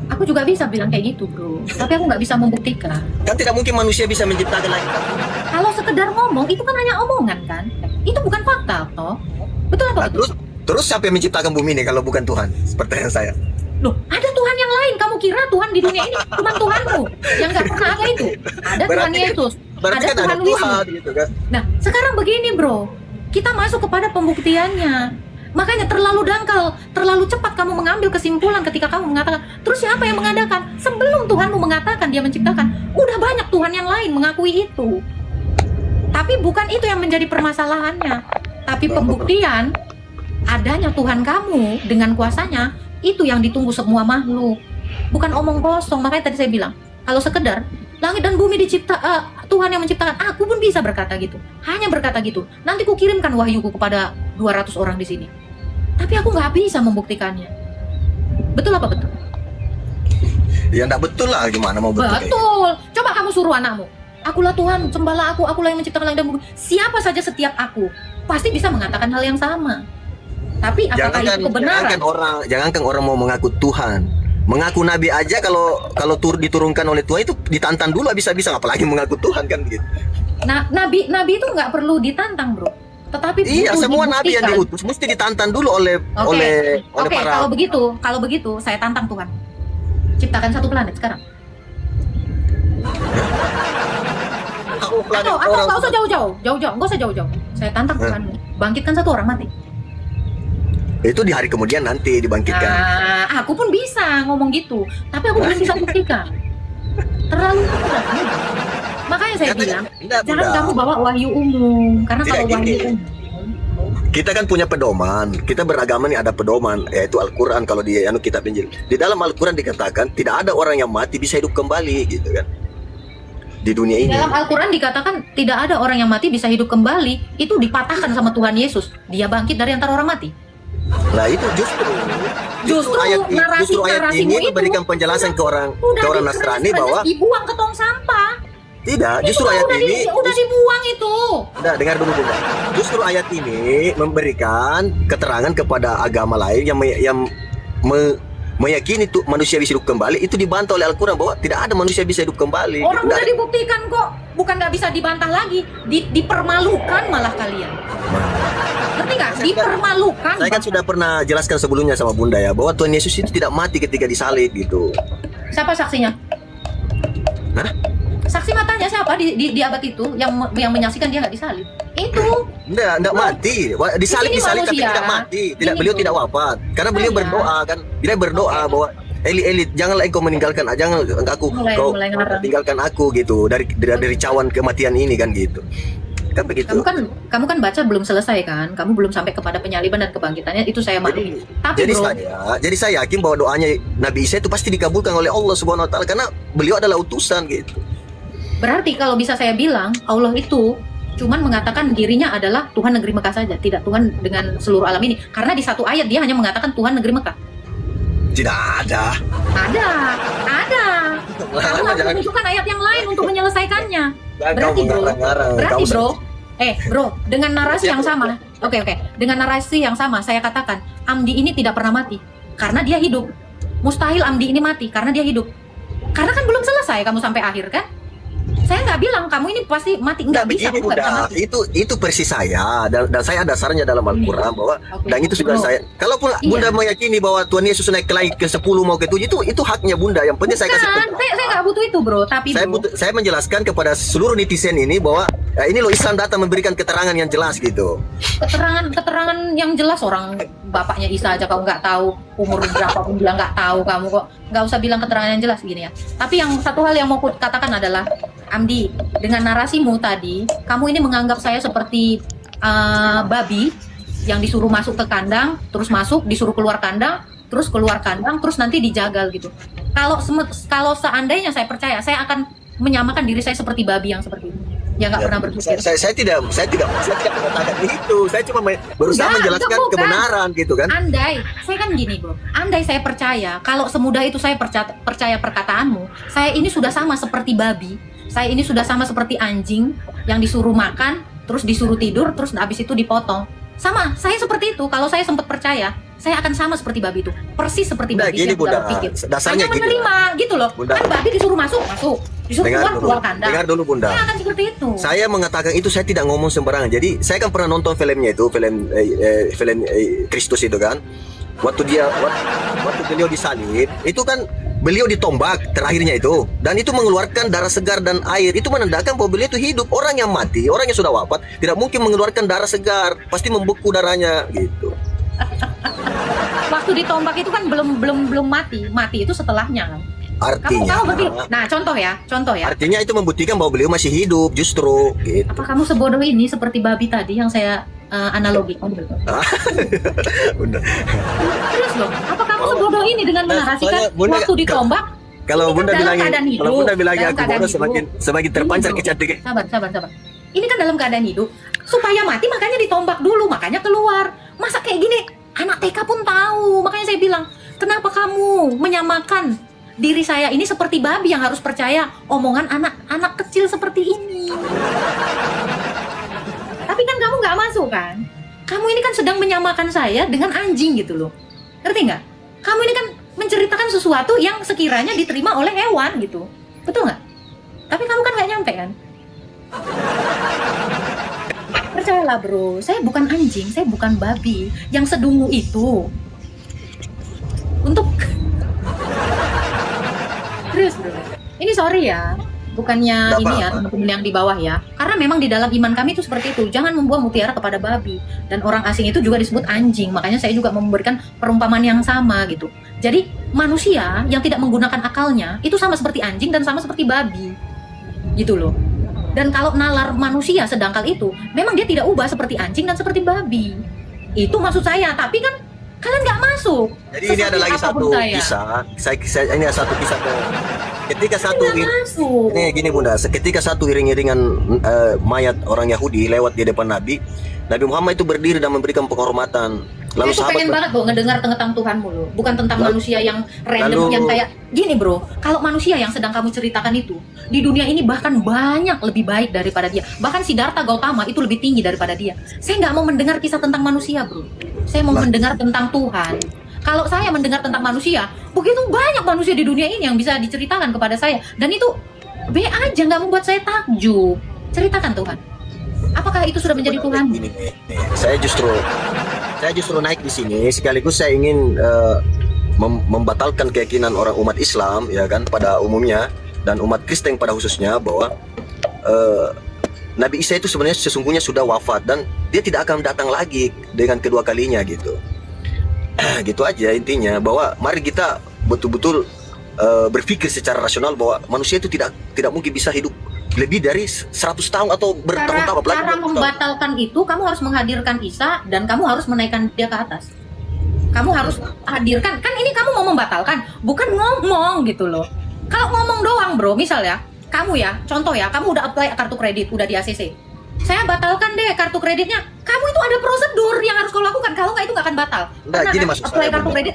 Aku juga bisa bilang kayak gitu, bro. Tapi aku nggak bisa membuktikan. Kan tidak mungkin manusia bisa menciptakan langit dan bumi. Kalau sekedar ngomong, itu kan hanya omongan kan? Itu bukan fakta, toh. Betul apa Nah, betul? terus siapa yang menciptakan bumi ini kalau bukan Tuhan? Pertanyaan saya. Loh, ada Tuhan yang lain. Kamu kira Tuhan di dunia ini cuma Tuhanmu yang nggak pernah ada itu. Ada Tuhan Berarti- Yesus, Berarti ada kan ada Tuhan Wisnu. Tuhan gitu kan. Nah, sekarang begini, bro. Kita masuk kepada pembuktiannya. Makanya terlalu dangkal, terlalu cepat kamu mengambil kesimpulan ketika kamu mengatakan, terus siapa yang mengadakan? Sebelum Tuhanmu mengatakan dia menciptakan, udah banyak Tuhan yang lain mengakui itu. Tapi bukan itu yang menjadi permasalahannya. Tapi pembuktian adanya Tuhan kamu dengan kuasanya, itu yang ditunggu semua makhluk. Bukan omong kosong. Makanya tadi saya bilang, kalau sekedar langit dan bumi Tuhan yang menciptakan, aku pun bisa berkata gitu. Hanya berkata gitu. Nanti ku kirimkan wahyuku kepada 200 orang di sini. Tapi aku nggak bisa membuktikannya. Betul apa betul? Ya enggak betul lah, gimana mau betul? Betul. Coba kamu suruh anakmu, akulah Tuhan, sembahlah akulah yang menciptakan langit dan bumi. Siapa saja setiap aku pasti bisa mengatakan hal yang sama. Tapi apakah itu kebenaran? Jangankan orang mau mengaku Tuhan, mengaku nabi aja kalau diturunkan oleh Tuhan itu ditantang dulu bisa-bisa, apalagi mengaku Tuhan kan gitu. Nah, nabi itu nggak perlu ditantang, bro. Tetapi iya, semua dibuktikan. nabi yang diutus mesti ditantang dulu oleh para. Kalau begitu saya tantang Tuhan. Ciptakan satu planet sekarang. Aku planet Atau orang. nggak usah jauh-jauh. Saya tantang Tuhanmu. Bangkitkan satu orang mati. Itu di hari kemudian nanti dibangkitkan. Nah, aku pun bisa ngomong gitu, tapi aku belum bisa buktikan. Terlalu mudah. Makanya saya bilang, jangan kamu bawa wahyu umum, karena Tidak, kalau wahyu gini. umum, Kita kan punya pedoman. Kita beragama nih ada pedoman, yaitu Al-Quran. Kalau di kitab Injil, di dalam Al-Quran dikatakan tidak ada orang yang mati bisa hidup kembali, gitu kan? Di dunia ini. dalam Al-Quran dikatakan tidak ada orang yang mati bisa hidup kembali. Itu dipatahkan sama Tuhan Yesus. Dia bangkit dari antara orang mati. Nah itu justru ayat narasimu ini memberikan penjelasan ke orang Nasrani bahwa dibuang ke tong sampah. tidak, Itu justru ayat ini udah dibuang itu. Udah, dengar dulu Bunda. Justru ayat ini memberikan keterangan kepada agama lain yang meyakini tuh manusia bisa hidup kembali, itu dibantah oleh Al-Quran bahwa tidak ada manusia bisa hidup kembali. Orang udah dibuktikan kok, bukan nggak bisa dibantah lagi, dipermalukan malah kalian. Ngerti nggak? Dipermalukan. Saya kan sudah pernah jelaskan sebelumnya sama Bunda ya, bahwa Tuhan Yesus itu tidak mati ketika disalib gitu. Siapa saksinya? Hah? Saksi matanya siapa di abad itu yang menyaksikan dia nggak disalib? Itu. Enggak mati. Disalib tapi tidak mati. Beliau tidak wafat. Karena beliau berdoa kan. Beliau berdoa bahwa Eli janganlah engkau meninggalkan aku tinggalkan aku gitu dari cawan kematian ini kan gitu. Kan begitu. Kamu kan baca belum selesai kan? Kamu belum sampai kepada penyaliban dan kebangkitannya, itu saya maklumi. Tapi jadi saya yakin bahwa doanya Nabi Isa itu pasti dikabulkan oleh Allah Subhanahu wa taala karena beliau adalah utusan gitu. Berarti kalau bisa saya bilang, Allah itu cuman mengatakan dirinya adalah Tuhan negeri Mekah saja, tidak Tuhan dengan seluruh alam ini. Karena di satu ayat dia hanya mengatakan Tuhan negeri Mekah. Tidak ada. Ada. Kamu harus menunjukkan ayat yang lain untuk menyelesaikannya. Berarti bro, dengan narasi yang sama. Oke. Dengan narasi yang sama saya katakan, Amdi ini tidak pernah mati karena dia hidup. Mustahil Amdi ini mati karena dia hidup. Karena kan belum selesai kamu sampai akhir kan? Saya nggak bilang kamu ini pasti mati, nggak bisa. Begini, Bunda, itu persis saya dan saya dasarnya dalam Al-Quran bahwa dan itu sudah saya. Kalaupun Bunda meyakini bahwa Tuhan Yesus naik ke langit ke-10 mau ke-7 itu haknya Bunda. Yang penting saya kasih. Saya nggak butuh itu bro, tapi saya menjelaskan kepada seluruh netizen ini bahwa ini loh Islam datang memberikan keterangan yang jelas gitu. Keterangan yang jelas, orang bapaknya Isa aja kau nggak tahu, umur berapa pun bilang nggak tahu, kamu kok nggak usah bilang keterangan yang jelas gini ya. Tapi yang satu hal yang mau aku katakan adalah, Amdi, dengan narasimu tadi, kamu ini menganggap saya seperti babi yang disuruh masuk ke kandang, terus masuk, disuruh keluar kandang, terus keluar kandang, terus nanti dijagal gitu. Kalau seandainya saya percaya, saya akan menyamakan diri saya seperti babi yang seperti itu. Ya nggak pernah berpikir. Saya tidak mengatakan itu. Saya cuma berusaha menjelaskan kebenaran gitu kan. Andai, saya kan gini bro. Andai saya percaya, kalau semudah itu saya percaya perkataanmu, saya ini sudah sama seperti babi. Saya ini sudah sama seperti anjing yang disuruh makan, terus disuruh tidur, terus habis itu dipotong. Sama, saya seperti itu. Kalau saya sempat percaya, saya akan sama seperti babi itu. Persis seperti babi yang dalam pikir. Dasarnya hanya menerima gitu loh. Bunda. Kan babi disuruh masuk. Disuruh keluar kandang. Dengar dulu Bunda. Saya akan seperti itu. Saya mengatakan itu, saya tidak ngomong sembarangan. Jadi saya kan pernah nonton filmnya itu, film Kristus itu kan. Waktu beliau disalib, itu kan beliau ditombak terakhirnya itu, dan itu mengeluarkan darah segar dan air. Itu menandakan bahwa beliau itu hidup. Orang yang mati, orang yang sudah wafat, tidak mungkin mengeluarkan darah segar, pasti membeku darahnya gitu. Waktu ditombak itu kan belum mati itu setelahnya kan. Artinya, Kamu berarti, nah contoh ya. artinya itu membuktikan bahwa beliau masih hidup justru gitu. Apa kamu sebodoh ini seperti babi tadi yang saya analogikan gitu? Bunda. Terus loh, apa kamu sebodoh ini dengan menarasikan Bunda, waktu ditombak? Kalau Ini kan Bunda dalam bilangin, keadaan hidup, kalau Bunda bilangin dalam aku keadaan bodoh, hidup. semakin terpancar Ini, kecantikan. Sabar. Ini kan dalam keadaan hidup. Supaya mati makanya ditombak dulu, makanya keluar. Masa kayak gini, anak TK pun tahu. Makanya saya bilang, kenapa kamu menyamakan diri saya ini seperti babi yang harus percaya omongan anak kecil seperti ini? Tapi kan kamu nggak masuk kan? Kamu ini kan sedang menyamakan saya dengan anjing gitu loh. Ngerti nggak? Kamu ini kan menceritakan sesuatu yang sekiranya diterima oleh hewan gitu. Betul nggak? Tapi kamu kan nggak nyampe kan? Percayalah bro, saya bukan anjing, saya bukan babi yang sedungu itu. Untuk terus bro, ini sorry ya, bukannya Nggak ini ya apa-apa. teman-teman yang di bawah ya, karena memang di dalam iman kami itu seperti itu. Jangan membuang mutiara kepada babi, dan orang asing itu juga disebut anjing. Makanya saya juga memberikan perumpamaan yang sama gitu. Jadi manusia yang tidak menggunakan akalnya itu sama seperti anjing dan sama seperti babi gitu loh. Dan kalau nalar manusia sedangkal itu, memang dia tidak ubah seperti anjing dan seperti babi. Itu maksud saya, tapi kan kalian nggak masuk. Jadi ini ada lagi satu kisah. Ini ada satu kisah. Ketika satu masuk. ini gini Bunda, ketika satu iring-iringan mayat orang Yahudi lewat di depan Nabi Muhammad itu berdiri dan memberikan penghormatan. Lalu Saya tuh pengen banget bro ngedengar tentang Tuhanmu loh, bukan tentang manusia yang random yang kayak gini bro. Kalau manusia yang sedang kamu ceritakan itu di dunia ini bahkan banyak lebih baik daripada dia. Bahkan Siddhartha Gautama itu lebih tinggi daripada dia. Saya nggak mau mendengar kisah tentang manusia bro. Saya mau mendengar tentang Tuhan. Kalau saya mendengar tentang manusia, begitu banyak manusia di dunia ini yang bisa diceritakan kepada saya, dan itu be aja nggak membuat saya takjub. Ceritakan Tuhan. Apakah itu sudah menjadi Tuhan? Gini, saya justru naik di sini sekaligus saya ingin membatalkan keyakinan orang umat Islam ya kan pada umumnya dan umat Kristen pada khususnya bahwa Nabi Isa itu sebenarnya sesungguhnya sudah wafat dan dia tidak akan datang lagi dengan kedua kalinya gitu. Gitu aja intinya, bahwa mari kita betul-betul berpikir secara rasional bahwa manusia itu tidak mungkin bisa hidup lebih dari 100 tahun atau bertahun-tahun. Cara membatalkan itu kamu harus menghadirkan Isa dan kamu harus menaikkan dia ke atas. Kamu harus hadirkan, kan ini kamu mau membatalkan, bukan ngomong gitu loh. Kalau ngomong doang bro, misal ya, kamu ya, contoh ya, kamu udah apply kartu kredit, udah di ACC. Saya batalkan deh kartu kreditnya. Kamu itu ada prosedur yang harus kau lakukan. Kalau nggak itu nggak akan batal. Nah, gini maksud apply saya, kartu kredit,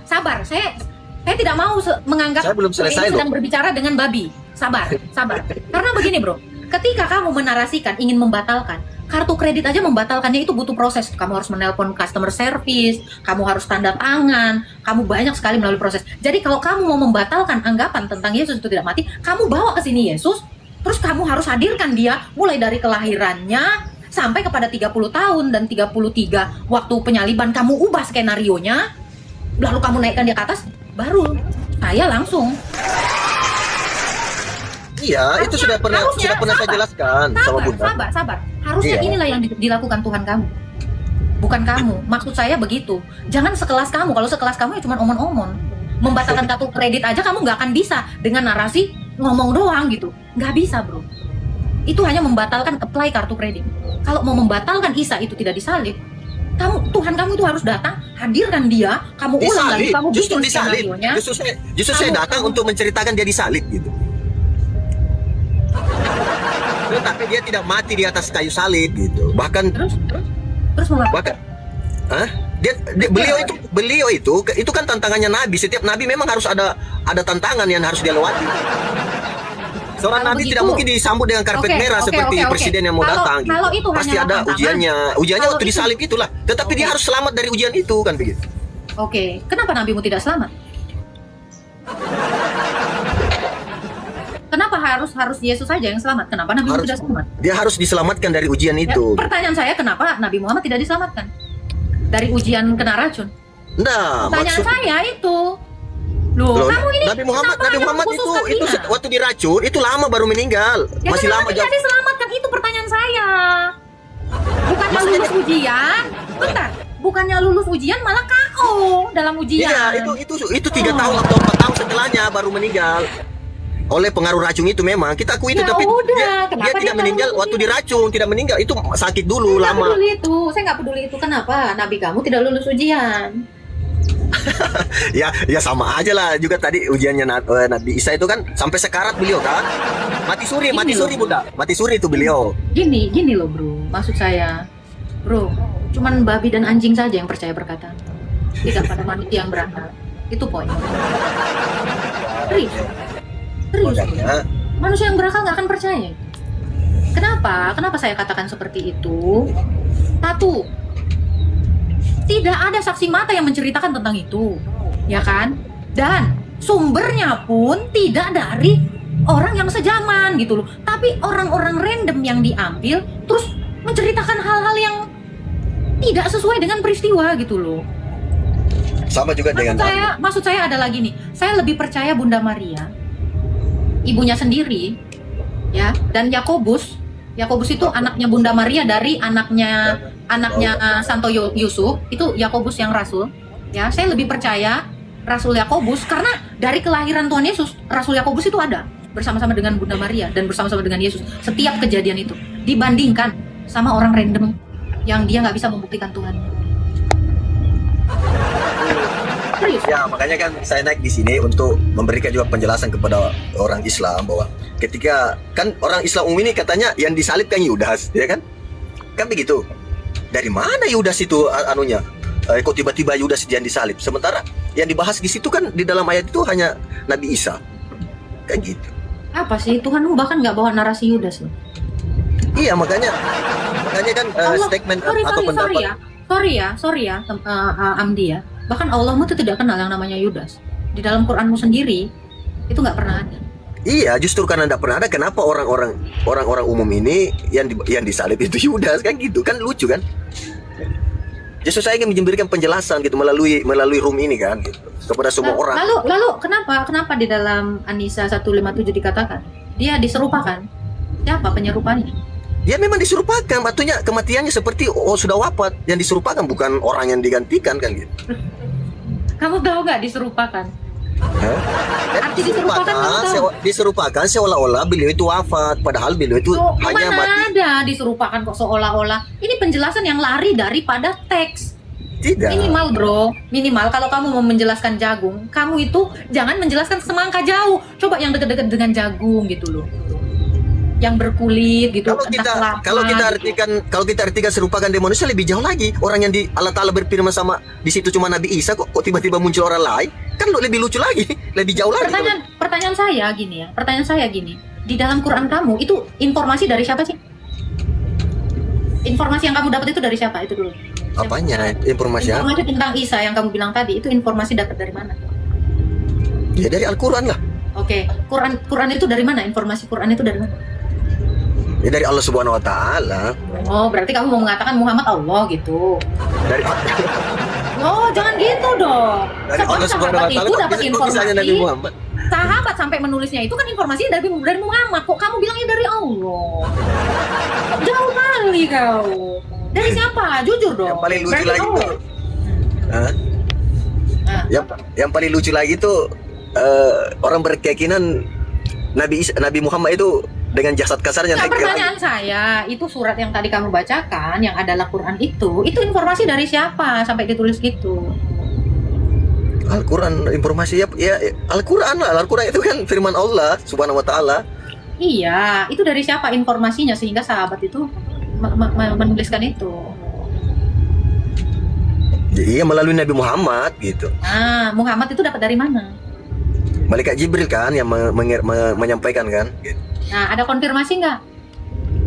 sabar. Saya tidak mau menganggap saya belum selesai ini sedang berbicara dengan babi. Sabar. Karena begini bro, ketika kamu menarasikan ingin membatalkan kartu kredit aja, membatalkannya itu butuh proses. Kamu harus menelpon customer service, kamu harus tanda tangan, kamu banyak sekali melalui proses. Jadi kalau kamu mau membatalkan anggapan tentang Yesus itu tidak mati, kamu bawa ke sini Yesus. Terus kamu harus hadirkan dia mulai dari kelahirannya sampai kepada 30 tahun dan 33 waktu penyaliban, kamu ubah skenarionya, lalu kamu naikkan dia ke atas, baru saya langsung. Iya, itu sudah pernah saya jelaskan sama Bunda. Sabar. Harusnya inilah yang dilakukan Tuhan kamu. Bukan kamu. Maksud saya begitu. Jangan sekelas kamu. Kalau sekelas kamu ya cuma omong-omong. Membatalkan kartu kredit aja kamu nggak akan bisa dengan narasi ngomong doang gitu. Nggak bisa bro. Itu hanya membatalkan apply kartu kredit. Kalau mau membatalkan Isa itu tidak disalib, Tuhan kamu itu harus datang, hadirkan dia, kamu ulang lagi, kamu justru bikin disalib. skenarionya. Justru saya datang untuk menceritakan dia disalib gitu. Tapi dia tidak mati di atas kayu salib gitu. Bahkan terus mengapa? Bahkan beliau itu kan tantangannya Nabi. Setiap Nabi memang harus ada tantangan yang harus dia lewati. Seorang Nabi tidak mungkin disambut dengan karpet merah seperti presiden yang mau datang gitu. Kalau itu Pasti hanya ada tantangan, ujiannya waktu disalib itulah. Tetapi dia harus selamat dari ujian itu kan begitu. Oke, kenapa nabimu tidak selamat? Kenapa harus Yesus saja yang selamat? Kenapa nabimu tidak selamat? Dia harus diselamatkan dari ujian itu. Pertanyaan saya, kenapa Nabi Muhammad tidak diselamatkan dari ujian kena racun? Nah, pertanyaan saya itu. Loh, kamu ini Nabi Muhammad itu waktu diracun itu lama baru meninggal. Ya, masih lama tidak diselamatkan, itu pertanyaan saya. Bukan lulus ujian. Bentar. bukannya lulus ujian malah KO dalam ujian. Iya, itu 3 tahun atau 4 tahun setelahnya baru meninggal. Oleh pengaruh racun itu memang kita akui itu, Ya tapi udah, dia kenapa tidak dia meninggal tahu? waktu diracun, tidak meninggal itu sakit dulu Saya nggak lama. peduli itu, saya nggak peduli itu. Kenapa Nabi kamu tidak lulus ujian? Ya sama aja lah juga tadi ujiannya Nabi Isa itu kan sampai sekarat beliau kan. Mati suri Bunda. Mati suri itu beliau. Gini loh bro, maksud saya, bro, cuman babi dan anjing saja yang percaya perkataan, tidak pada manusia yang berakal. Itu poin. Serius. Makanya Manusia yang berakal nggak akan percaya. Kenapa saya katakan seperti itu? Satu, tidak ada saksi mata yang menceritakan tentang itu, ya kan? Dan sumbernya pun tidak dari orang yang sejaman gitu loh. Tapi orang-orang random yang diambil terus menceritakan hal-hal yang tidak sesuai dengan peristiwa gitu loh. sama juga dengan Maksud saya adalah gini, saya lebih percaya Bunda Maria, ibunya sendiri, ya, dan Yakobus itu anaknya Bunda Maria dari anaknya Santo Yusuf, itu Yakobus yang rasul, ya. Saya lebih percaya Rasul Yakobus karena dari kelahiran Tuhan Yesus, Rasul Yakobus itu ada bersama-sama dengan Bunda Maria dan bersama-sama dengan Yesus setiap kejadian itu, dibandingkan sama orang random yang dia nggak bisa membuktikan Tuhannya. Serius? Ya, makanya kan saya naik di sini untuk memberikan juga penjelasan kepada orang Islam bahwa ketika kan orang Islam umum ini katanya yang disalib kan Yudas, ya kan? Kan begitu. Dari mana Yudas itu anunya? Kok tiba-tiba Yudas yang disalib? Sementara yang dibahas di situ kan di dalam ayat itu hanya Nabi Isa. Kan gitu. Apa sih, Tuhanmu bahkan nggak bawa narasi Yudas loh. Iya, makanya kan statement atau pendapat. Sorry ya, Amdi ya. Bahkan Allahmu itu tidak kenal yang namanya Yudas. Di dalam Quranmu sendiri itu nggak pernah ada. Iya, justru karena tidak pernah ada, kenapa orang-orang umum ini yang disalib itu Yudas kan gitu kan, lucu kan? Justru saya ingin memberikan penjelasan gitu melalui room ini kan gitu, kepada semua orang. Lalu kenapa di dalam An-Nisa 157 dikatakan dia diserupakan? Siapa penyerupanya? Ya memang diserupakan, batunya kematiannya seperti sudah wafat, yang diserupakan bukan orang yang digantikan kan gitu. Kamu tahu nggak diserupakan? Arti diserupakan seolah-olah beliau itu wafat, padahal beliau itu hanya mana mati. ada diserupakan kok seolah-olah. Ini penjelasan yang lari daripada teks. Tidak. Minimal kalau kamu mau menjelaskan jagung, kamu itu jangan menjelaskan semangka jauh. Coba yang dekat-dekat dengan jagung gitu loh. Yang berkulit gitu. Kalau kita artikan serupakan dengan manusia lebih jauh lagi. Orang yang Allah Ta'ala berfirman sama di situ cuma Nabi Isa, kok tiba-tiba muncul orang lain, kan lebih lucu lagi, lebih jauh lagi. Pertanyaan saya gini, di dalam Quran kamu itu informasi dari siapa sih? Informasi yang kamu dapat itu dari siapa? Itu dulu. Apanya? Informasi tentang Isa yang kamu bilang tadi, itu informasi dapat dari mana? Ya dari Al-Quran lah. Oke, Quran itu dari mana? Informasi Quran itu dari mana? Ya dari Allah Subhanahu Wa Taala. Oh, berarti kamu mau mengatakan Muhammad Allah gitu? Dari Oh, jangan gitu dong. Dari Allah Subhanahu Wa Taala itu dapat informasi. Nabi Muhammad. Sahabat sampai menulisnya itu kan informasinya dari Muhammad. Kok kamu bilangnya dari Allah? Jauh kali kau. Dari siapa? Jujur dong. Yang paling lucu lagi tuh. Yang paling lucu lagi tuh orang berkeyakinan Nabi Muhammad itu dengan jasad kasarnya. Nah, pertanyaan saya, itu surat yang tadi kamu bacakan yang adalah Quran itu informasi dari siapa sampai ditulis gitu? Al-Quran informasi ya Al-Quran lah. Al-Quran itu kan firman Allah Subhanahu Wa Taala. Iya, itu dari siapa informasinya sehingga sahabat itu menuliskan itu? Iya, melalui Nabi Muhammad gitu. Nah, Muhammad itu dapat dari mana? Malaikat Jibril kan yang menyampaikan kan gitu. Nah, ada konfirmasi nggak?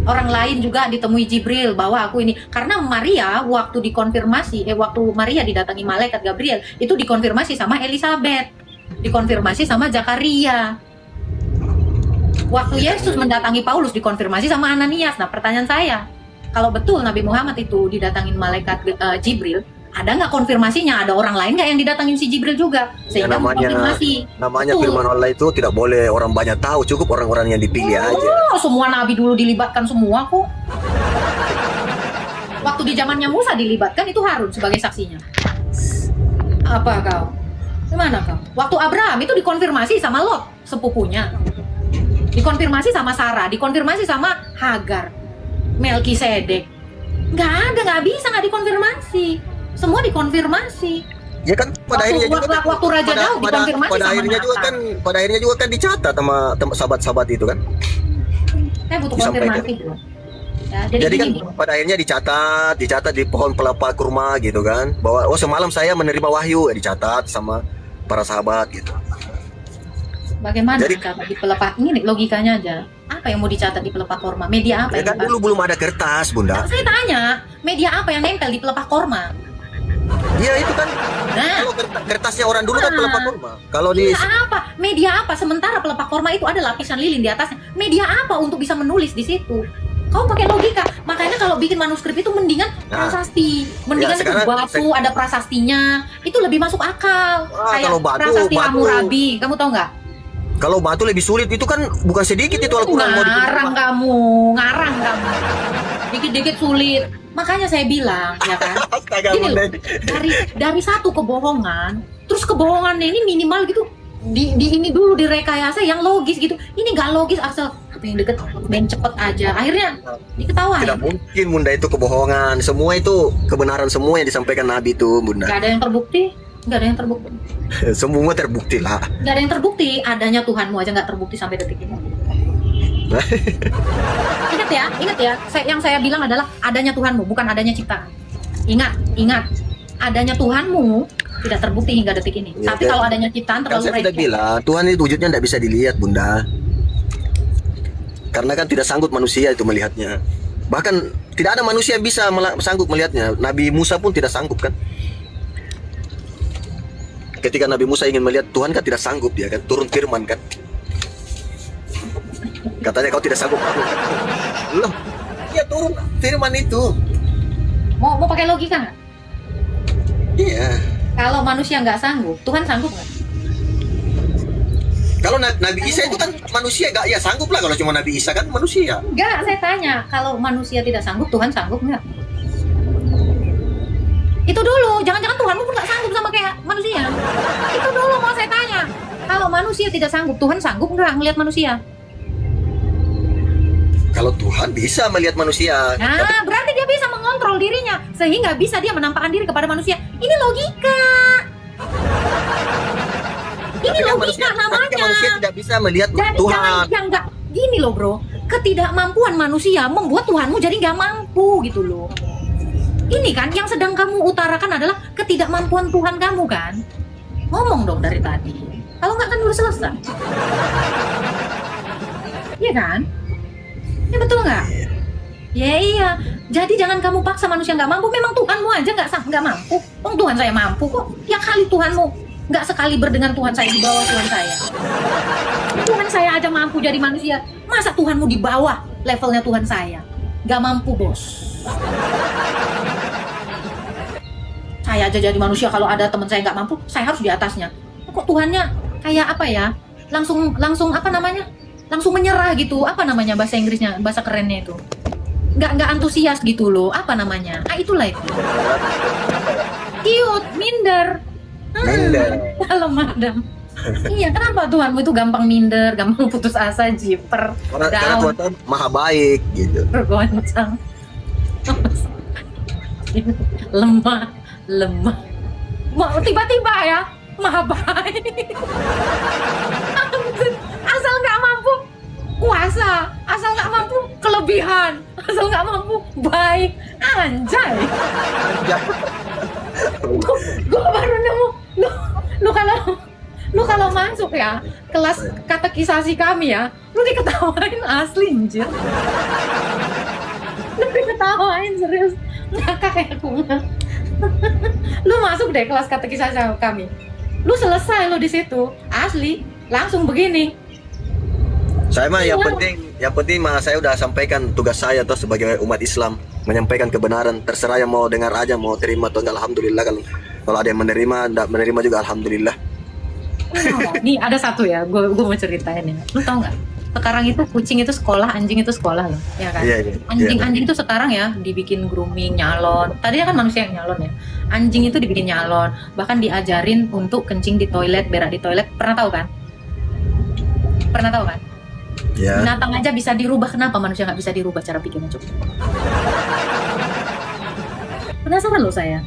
Orang lain juga ditemui Jibril bahwa aku ini. Karena Maria waktu dikonfirmasi, waktu Maria didatangi malaikat Gabriel, itu dikonfirmasi sama Elizabeth, dikonfirmasi sama Zakaria. Waktu Yesus mendatangi Paulus dikonfirmasi sama Ananias. Nah, pertanyaan saya, kalau betul Nabi Muhammad itu didatangin malaikat Jibril, ada nggak konfirmasinya? Ada orang lain nggak yang didatangin si Jibril juga? Sehingga namanya firman Allah itu tidak boleh orang banyak tahu, cukup orang-orang yang dipilih aja. Semua nabi dulu dilibatkan semua kok. waktu di zamannya Musa dilibatkan itu Harun sebagai saksinya. Apa kau? Gimana kau? Waktu Abraham itu dikonfirmasi sama Lot, sepupunya. Dikonfirmasi sama Sarah, dikonfirmasi sama Hagar, Melkisedek. Nggak bisa nggak dikonfirmasi. Semua dikonfirmasi. Ya kan pada akhirnya juga kan, waktu Raja Daud dikonfirmasi pada sama akhirnya juga Nathan. kan pada akhirnya juga kan dicatat sama sahabat-sahabat itu kan. Saya butuh Disampaikan. konfirmasi dulu. Ya, jadi kan gini, pada akhirnya dicatat di pohon pelepah kurma gitu kan, bahwa oh semalam saya menerima wahyu, dicatat sama para sahabat gitu. bagaimana Jadi- dicatat di pelepah? Ini nih, logikanya aja. Apa yang mau dicatat di pelepah korma? Media apa Ya yang kan dulu belum ada kertas, Bunda. Saya tanya, media apa yang nempel di pelepah korma? Iya itu kan. Nah, Kalau kertasnya orang dulu kan Nah. pelepah kurma. Kalau di media apa? Sementara pelepah korma itu ada lapisan lilin di atasnya. Media apa untuk bisa menulis di situ? Kau pakai logika. Makanya kalau bikin manuskrip itu mendingan Nah. prasasti. Mendingan Ya, itu batu, ada prasastinya. Itu lebih masuk akal. Kayak kalau batu- prasasti batu- Hammurabi. Kamu tahu nggak? kalau batu lebih sulit itu kan bukan sedikit itu Al-Qur'an mau Ngarang diterima. ngarang kamu. Dikit-dikit sulit. Makanya saya bilang, ya kan? Astaga, Gini Bunda. loh, dari satu kebohongan, terus kebohongannya ini minimal gitu, di ini dulu direkayasa yang logis gitu. Ini nggak logis, asal apa yang deket main cepet aja. Akhirnya diketawain. Tidak mungkin Bunda itu kebohongan. Semua itu kebenaran semua yang disampaikan Nabi itu Bunda. Nggak ada yang terbukti, nggak ada yang terbukti, Semua terbukti lah. nggak ada yang terbukti. Adanya Tuhanmu aja nggak terbukti sampai detik ini. Ingat ya, yang saya bilang adalah adanya Tuhanmu, bukan adanya ciptaan. Ingat, adanya Tuhanmu tidak terbukti hingga detik ini. Ya, Tapi kan- kalau adanya ciptaan Kan terlalu saya sudah receh. bilang, Tuhan itu wujudnya tidak bisa dilihat, Bunda. Karena kan tidak sanggup manusia itu melihatnya. Bahkan tidak ada manusia yang bisa sanggup melihatnya. Nabi Musa pun tidak sanggup kan. Ketika Nabi Musa ingin melihat Tuhan kan tidak sanggup dia kan, turun firman kan. Katanya kau tidak sanggup. Loh, ya turun firman itu. Mau pakai logika nggak? Iya. Kalau manusia nggak sanggup, Tuhan sanggup nggak? Kalau Nabi Isa itu kan manusia, gak ya sanggup lah kalau cuma Nabi Isa kan manusia. Nggak, saya tanya. Kalau manusia tidak sanggup, Tuhan sanggup nggak? Itu dulu. Jangan-jangan Tuhanmu pun nggak sanggup sama kayak manusia. Itu dulu mau saya tanya. Kalau manusia tidak sanggup, Tuhan sanggup nggak ngelihat manusia? Kalau Tuhan bisa melihat manusia. Nah, berarti dia bisa mengontrol dirinya sehingga bisa dia menampakkan diri kepada manusia. Ini logika. Ini Tapi kan logika tapi kan namanya. manusia tidak bisa melihat Jadi Tuhan. jangan yang nggak gini loh bro, ketidakmampuan manusia membuat Tuhanmu jadi nggak mampu gitu loh. Ini kan yang sedang kamu utarakan adalah ketidakmampuan Tuhan kamu kan. Ngomong dong dari tadi. Kalau nggak kan udah selesai. Iya kan? Ya betul nggak? Ya iya. Jadi jangan kamu paksa manusia nggak mampu. Memang Tuhanmu aja nggak mampu. Oh Tuhan saya mampu kok. Ya kali Tuhanmu nggak sekali berdengar Tuhan saya di bawah Tuhan saya. Tuhan saya aja mampu jadi manusia. Masa Tuhanmu di bawah levelnya Tuhan saya? Nggak mampu bos. Saya aja jadi manusia, kalau ada teman saya nggak mampu, saya harus di atasnya. Kok Tuhannya kayak apa ya? Langsung apa namanya? Langsung menyerah gitu. Apa namanya bahasa Inggrisnya, bahasa kerennya itu? Nggak antusias gitu loh. Apa namanya? Itulah itu. Cute, minder. Minder. Kalau madam. Iya, kenapa Tuhanmu itu gampang minder, gampang putus asa, jiper, Karena down, Tuhan maha baik gitu. bergoncang, lemah. Tiba-tiba ya, maha baik. Asal nggak mampu kuasa, asal nggak mampu kelebihan, asal nggak mampu baik, anjay. Gue baru nemu, lu kalau masuk ya kelas katekisasi kami ya, lu diketawain asli anjir. Lu diketawain serius, ngakak kayak aku. Lu masuk deh kelas katekisasi kami, lu selesai lu di situ asli langsung begini. Saya mah yang penting mah saya udah sampaikan tugas saya tuh sebagai umat Islam, menyampaikan kebenaran. Terserah yang mau dengar aja, mau terima atau enggak, alhamdulillah. Kalau ada yang menerima, enggak menerima juga alhamdulillah. Nih ada satu ya, gue mau ceritain ya. Lu tahu sekarang itu kucing itu sekolah, anjing itu sekolah loh, ya kan? Iya, iya. Anjing itu sekarang ya dibikin grooming, nyalon. Tadinya kan manusia yang nyalon ya. Anjing itu dibikin nyalon, bahkan diajarin untuk kencing di toilet, berak di toilet. Pernah tahu kan? Pernah tahu kan? Iya. Binatang aja bisa dirubah, kenapa manusia nggak bisa dirubah cara pikirnya coba? Penasaran loh saya.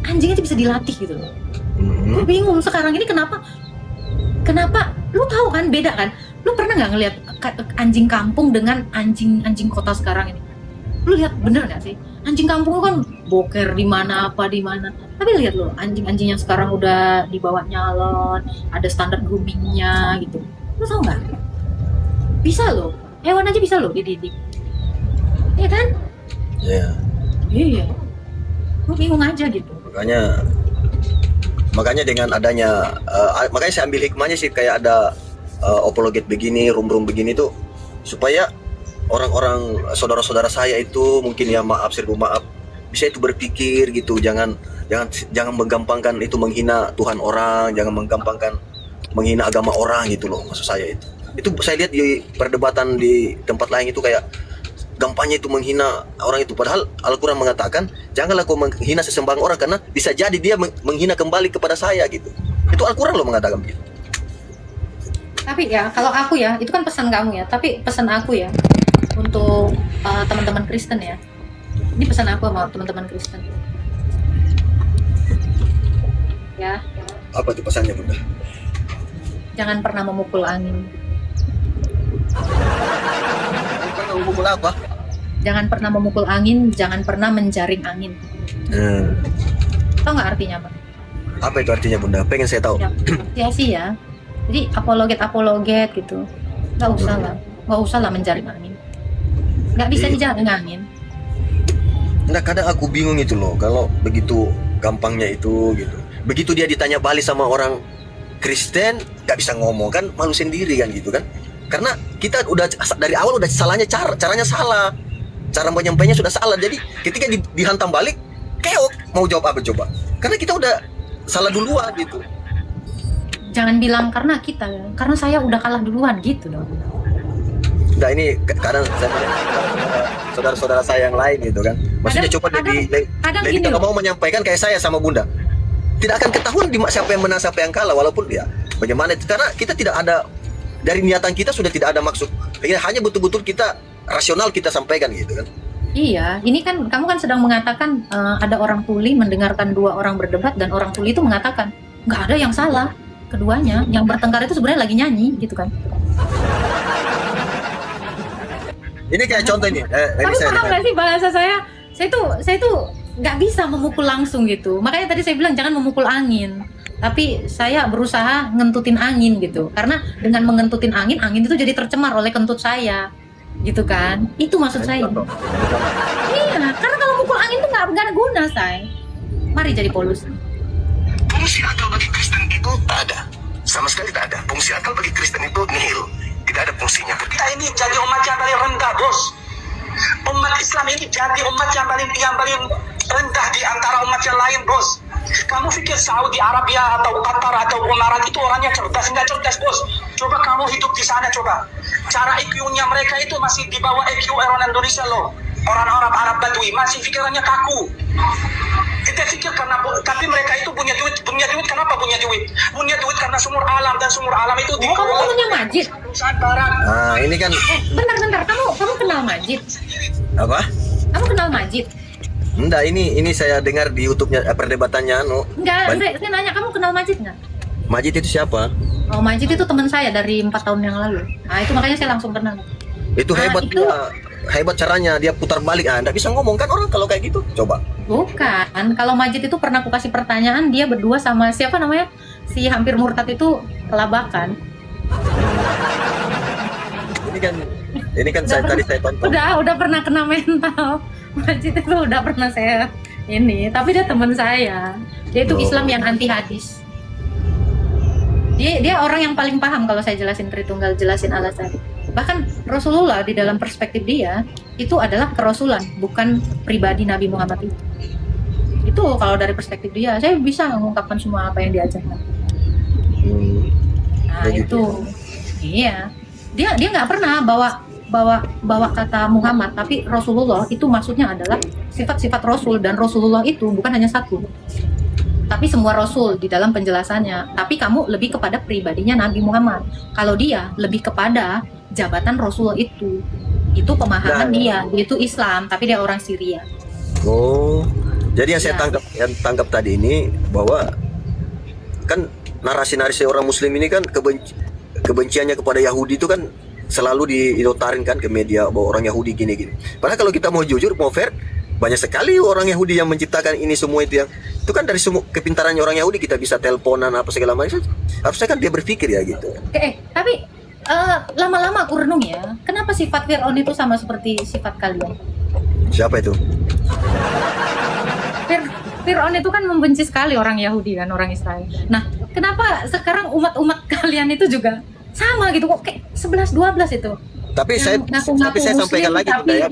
Anjing aja bisa dilatih gitu loh. Gue bingung sekarang ini kenapa lu tahu kan beda kan, lu pernah nggak ngelihat anjing kampung dengan anjing kota sekarang ini? Lu lihat bener nggak sih, anjing kampung kan boker di mana tapi lihat lo anjing yang sekarang udah dibawa nyalon, ada standar groomingnya gitu. Lu tahu nggak, bisa lo, hewan aja bisa lo dididik, ya kan? Iya, gue bingung aja gitu. Makanya dengan adanya makanya saya ambil hikmahnya sih, kayak ada apologet begini, room begini tuh, supaya orang-orang saudara-saudara saya itu mungkin ya seribu maaf, bisa itu berpikir gitu, jangan menggampangkan itu menghina Tuhan orang, jangan menggampangkan menghina agama orang gitu loh, maksud saya itu. Itu saya lihat di perdebatan di tempat lain itu kayak gampangnya itu menghina orang itu, padahal Al-Quran mengatakan janganlah kau menghina sesembahan orang karena bisa jadi dia menghina kembali kepada saya gitu. Itu Al-Quran loh mengatakan begitu. Tapi ya kalau aku ya, itu kan pesan kamu ya, tapi pesan aku ya untuk teman-teman Kristen ya, ini pesan aku sama teman-teman Kristen ya. Apa tuh pesannya Bunda? Jangan pernah memukul angin. Memukul apa? Jangan pernah memukul angin, jangan pernah menjaring angin. Tahu nggak artinya apa? Apa itu artinya Bunda? Pengen saya tahu. Ya sih ya. Jadi apologet gitu, nggak usah lah menjaring angin. Nggak bisa dijaring angin. Nah, kadang aku bingung itu loh, kalau begitu gampangnya itu gitu. Begitu dia ditanya balik sama orang Kristen, nggak bisa ngomong kan, malu sendiri kan gitu kan. Karena kita udah dari awal udah salahnya, caranya salah, cara menyampaikannya sudah salah. Jadi ketika dihantam balik, keok mau jawab apa coba? Karena kita udah salah duluan gitu. Jangan bilang karena saya udah kalah duluan gitu loh. Nah ini kadang saudara-saudara saya yang lain gitu kan. Maksudnya coba gini kalau mau menyampaikan kayak saya sama Bunda, tidak akan ketahuan siapa yang menang siapa yang kalah, walaupun ya bagaimana itu, karena kita tidak ada, dari niatan kita sudah tidak ada maksud, hanya betul-betul kita rasional kita sampaikan gitu kan. Iya, ini kan kamu kan sedang mengatakan ada orang tuli mendengarkan dua orang berdebat, dan orang tuli itu mengatakan nggak ada yang salah, keduanya yang bertengkar itu sebenarnya lagi nyanyi gitu kan. Ini kayak contoh ini. Tapi paham nggak sih bahasa saya? Saya tuh nggak bisa memukul langsung gitu. Makanya tadi saya bilang jangan memukul angin. Tapi saya berusaha ngentutin angin gitu. Karena dengan mengentutin angin itu jadi tercemar oleh kentut saya. Gitu kan? Itu maksud saya. Iya, karena kalau mukul angin tuh nggak ada guna, say. Mari jadi polusi. Fungsi akal bagi Kristen itu tak ada. Sama sekali tak ada. Fungsi akal bagi Kristen itu nihil. Tidak ada fungsinya. Kita ini jadi umat yang paling rendah, bos. Umat Islam ini jadi umat yang paling rendah di antara umat yang lain, bos. Kamu pikir Saudi Arabia atau Qatar atau Emirat itu orangnya cerdas? Enggak cerdas, bos. Coba kamu hidup di sana, coba. Cara IQ-nya mereka itu masih di bawah IQ orang Indonesia loh. Orang-orang Arab Badui masih pikirannya kaku. Kita pikir tapi mereka itu punya duit kenapa punya duit? Punya duit karena sumur alam, dan sumur alam itu di kamu temennya Majid? Nah, ini kan bentar, kamu kenal Majid? apa? Kamu kenal Majid? Enggak, ini saya dengar di YouTube-nya perdebatannya Enggak, saya nanya, kamu kenal Majid nggak? Majid itu siapa? Oh, Majid itu teman saya dari 4 tahun yang lalu. Nah, itu makanya saya langsung kenal. Itu hebat hebat caranya dia putar balik. Enggak bisa ngomong kan orang kalau kayak gitu. Coba. Bukan, kalau Majid itu pernah aku kasih pertanyaan, dia berdua sama siapa namanya? Si hampir murtad itu kelabakan. Ini kan tadi saya tonton. Udah pernah kena mental. Majid itu udah pernah saya tapi dia teman saya. Dia itu Islam yang anti hadis. Dia orang yang paling paham kalau saya jelasin Tritunggal, jelasin alasan. Bahkan Rasulullah di dalam perspektif dia itu adalah kerasulan, bukan pribadi Nabi Muhammad itu. Itu kalau dari perspektif dia, saya bisa mengungkapkan semua apa yang diajarkan. Nah Begitu. itu, iya. Dia nggak pernah bawa kata Muhammad, tapi Rasulullah itu maksudnya adalah sifat-sifat Rasul, dan Rasulullah itu bukan hanya satu, tapi semua Rasul di dalam penjelasannya. Tapi kamu lebih kepada pribadinya Nabi Muhammad. Kalau dia lebih kepada jabatan Rasul itu pemahaman dia itu Islam, tapi dia orang Syria. Oh, jadi yang saya Ya. tangkap tadi ini bahwa kan narasi-narasi orang Muslim ini kan kebenciannya kepada Yahudi itu kan selalu diidotarin kan ke media bahwa orang Yahudi gini-gini. Padahal kalau kita mau jujur, mau fair, banyak sekali orang Yahudi yang menciptakan ini semua itu kan dari semua kepintarannya orang Yahudi kita bisa teleponan apa segala macam. Harusnya kan dia berpikir ya gitu. Tapi lama-lama aku renung ya, kenapa sifat Fir'aun itu sama seperti sifat kalian? Siapa itu? Fir'aun itu kan membenci sekali orang Yahudi kan, orang Israel. Nah, kenapa sekarang umat-umat kalian itu juga sama gitu kok, kayak 11-12 itu? Tapi Yang saya ngaku-ngaku sampaikan Muslim, lagi tapi- Bunda ya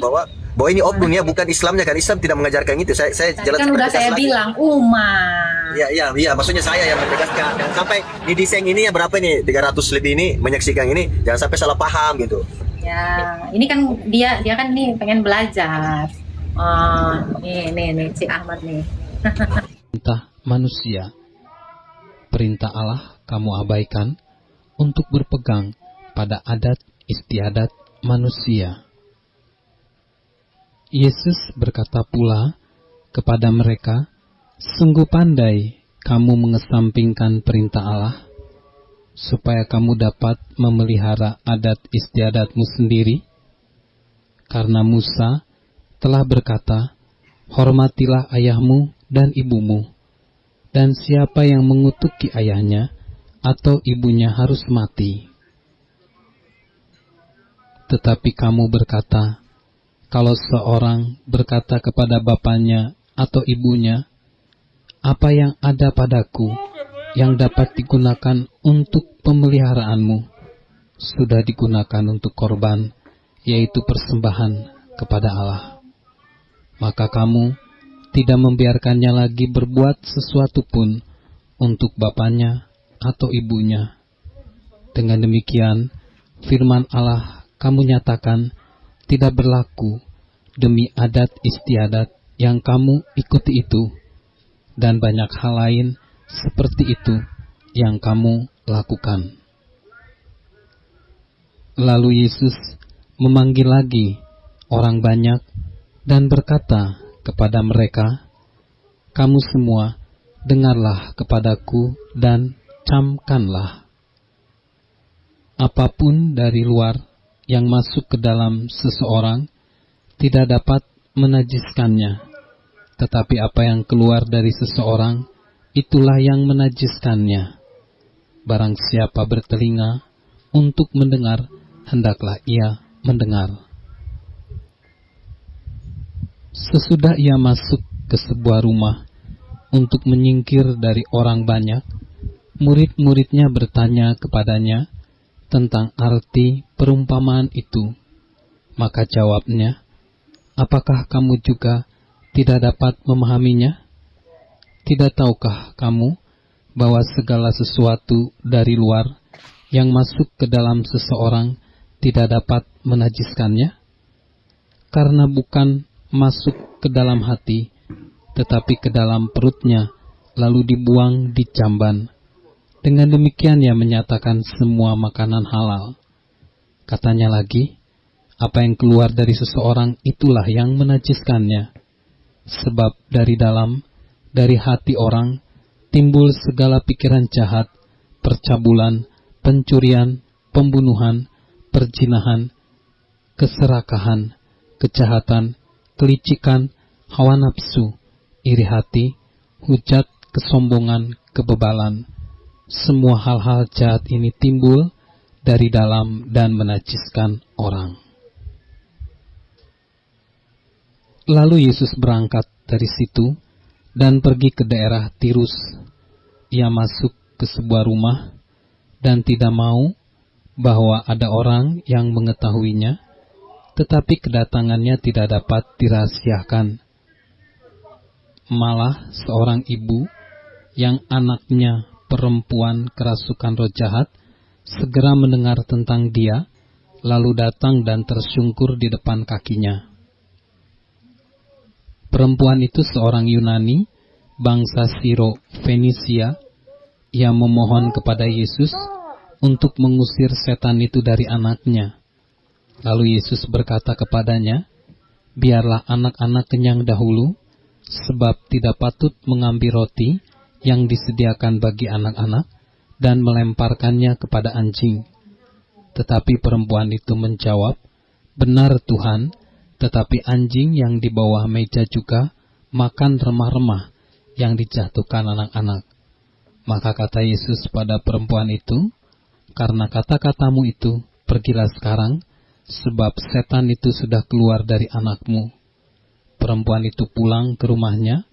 bahwa ini oknum ya, bukan Islamnya kan. Islam tidak mengajarkan itu. Saya Tadi kan udah saya bilang umat. Iya, maksudnya saya yang menegaskan. Jangan sampai di desain ini ya berapa nih? 300 lebih ini menyaksikan ini, jangan sampai salah paham gitu. Ya, ini kan dia kan nih pengen belajar. Oh, nih si Ahmad nih. Perintah manusia, perintah Allah kamu abaikan untuk berpegang pada adat istiadat manusia. Yesus berkata pula kepada mereka, sungguh pandai kamu mengesampingkan perintah Allah, supaya kamu dapat memelihara adat istiadatmu sendiri. Karena Musa telah berkata, hormatilah ayahmu dan ibumu, dan siapa yang mengutuki ayahnya atau ibunya harus mati. Tetapi kamu berkata, kalau seorang berkata kepada bapaknya atau ibunya, apa yang ada padaku yang dapat digunakan untuk pemeliharaanmu, sudah digunakan untuk korban, yaitu persembahan kepada Allah. Maka kamu tidak membiarkannya lagi berbuat sesuatu pun untuk bapaknya atau ibunya. Dengan demikian, firman Allah kamu nyatakan tidak berlaku demi adat istiadat yang kamu ikuti itu, dan banyak hal lain seperti itu yang kamu lakukan. Lalu Yesus memanggil lagi orang banyak dan berkata kepada mereka, kamu semua dengarlah kepadaku dan camkanlah. Apapun dari luar yang masuk ke dalam seseorang tidak dapat menajiskannya, tetapi apa yang keluar dari seseorang itulah yang menajiskannya. Barang siapa bertelinga untuk mendengar, hendaklah ia mendengar. Sesudah ia masuk ke sebuah rumah untuk menyingkir dari orang banyak, murid-muridnya bertanya kepadanya tentang arti perumpamaan itu. Maka jawabnya, apakah kamu juga tidak dapat memahaminya? Tidak tahukah kamu bahwa segala sesuatu dari luar yang masuk ke dalam seseorang tidak dapat menajiskannya? Karena bukan masuk ke dalam hati, tetapi ke dalam perutnya, lalu dibuang di jamban. Dengan demikian ia menyatakan semua makanan halal. Katanya lagi, apa yang keluar dari seseorang itulah yang menajiskannya. Sebab dari dalam, dari hati orang, timbul segala pikiran jahat, percabulan, pencurian, pembunuhan, perzinahan, keserakahan, kejahatan, kelicikan, hawa nafsu, iri hati, hujat, kesombongan, kebebalan. Semua hal-hal jahat ini timbul dari dalam dan menajiskan orang. Lalu Yesus berangkat dari situ dan pergi ke daerah Tirus. Ia masuk ke sebuah rumah dan tidak mau bahwa ada orang yang mengetahuinya, tetapi kedatangannya tidak dapat dirahasiakan. Malah seorang ibu yang anaknya perempuan kerasukan roh jahat segera mendengar tentang dia, lalu datang dan tersungkur di depan kakinya. Perempuan itu seorang Yunani, bangsa Siro Fenisia, yang memohon kepada Yesus untuk mengusir setan itu dari anaknya. Lalu Yesus berkata kepadanya, "Biarlah anak-anak kenyang dahulu, sebab tidak patut mengambil roti yang disediakan bagi anak-anak dan melemparkannya kepada anjing." Tetapi perempuan itu menjawab, "Benar Tuhan, tetapi anjing yang di bawah meja juga makan remah-remah yang dijatuhkan anak-anak." Maka kata Yesus pada perempuan itu, "Karena kata-katamu itu, pergilah sekarang, sebab setan itu sudah keluar dari anakmu." Perempuan itu pulang ke rumahnya,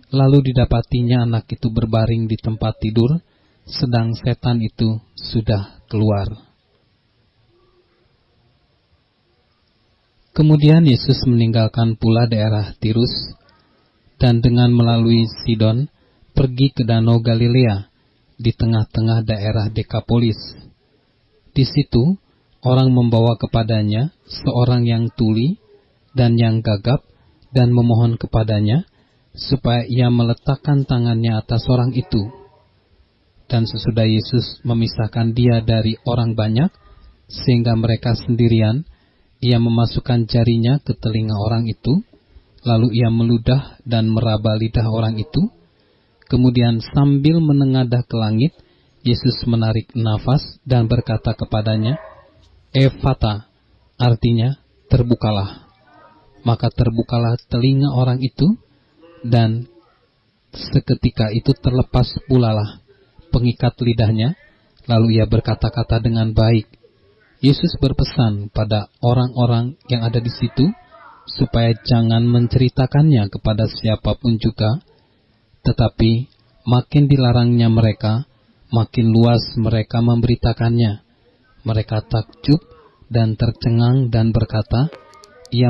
lalu didapatinya anak itu berbaring di tempat tidur, sedang setan itu sudah keluar. Kemudian Yesus meninggalkan pula daerah Tirus, dan dengan melalui Sidon, pergi ke Danau Galilea, di tengah-tengah daerah Dekapolis. Di situ, orang membawa kepadanya seorang yang tuli dan yang gagap, dan memohon kepadanya, supaya ia meletakkan tangannya atas orang itu. Dan sesudah Yesus memisahkan dia dari orang banyak, sehingga mereka sendirian, ia memasukkan jarinya ke telinga orang itu, lalu ia meludah dan meraba lidah orang itu. Kemudian sambil menengadah ke langit, Yesus menarik nafas dan berkata kepadanya, "Ephata," artinya terbukalah. Maka terbukalah telinga orang itu, dan seketika itu terlepas pulalah pengikat lidahnya, lalu ia berkata-kata dengan baik. Yesus berpesan pada orang-orang yang ada di situ, supaya jangan menceritakannya kepada siapapun juga, tetapi makin dilarangnya mereka, makin luas mereka memberitakannya. Mereka takjub dan tercengang dan berkata, "Ia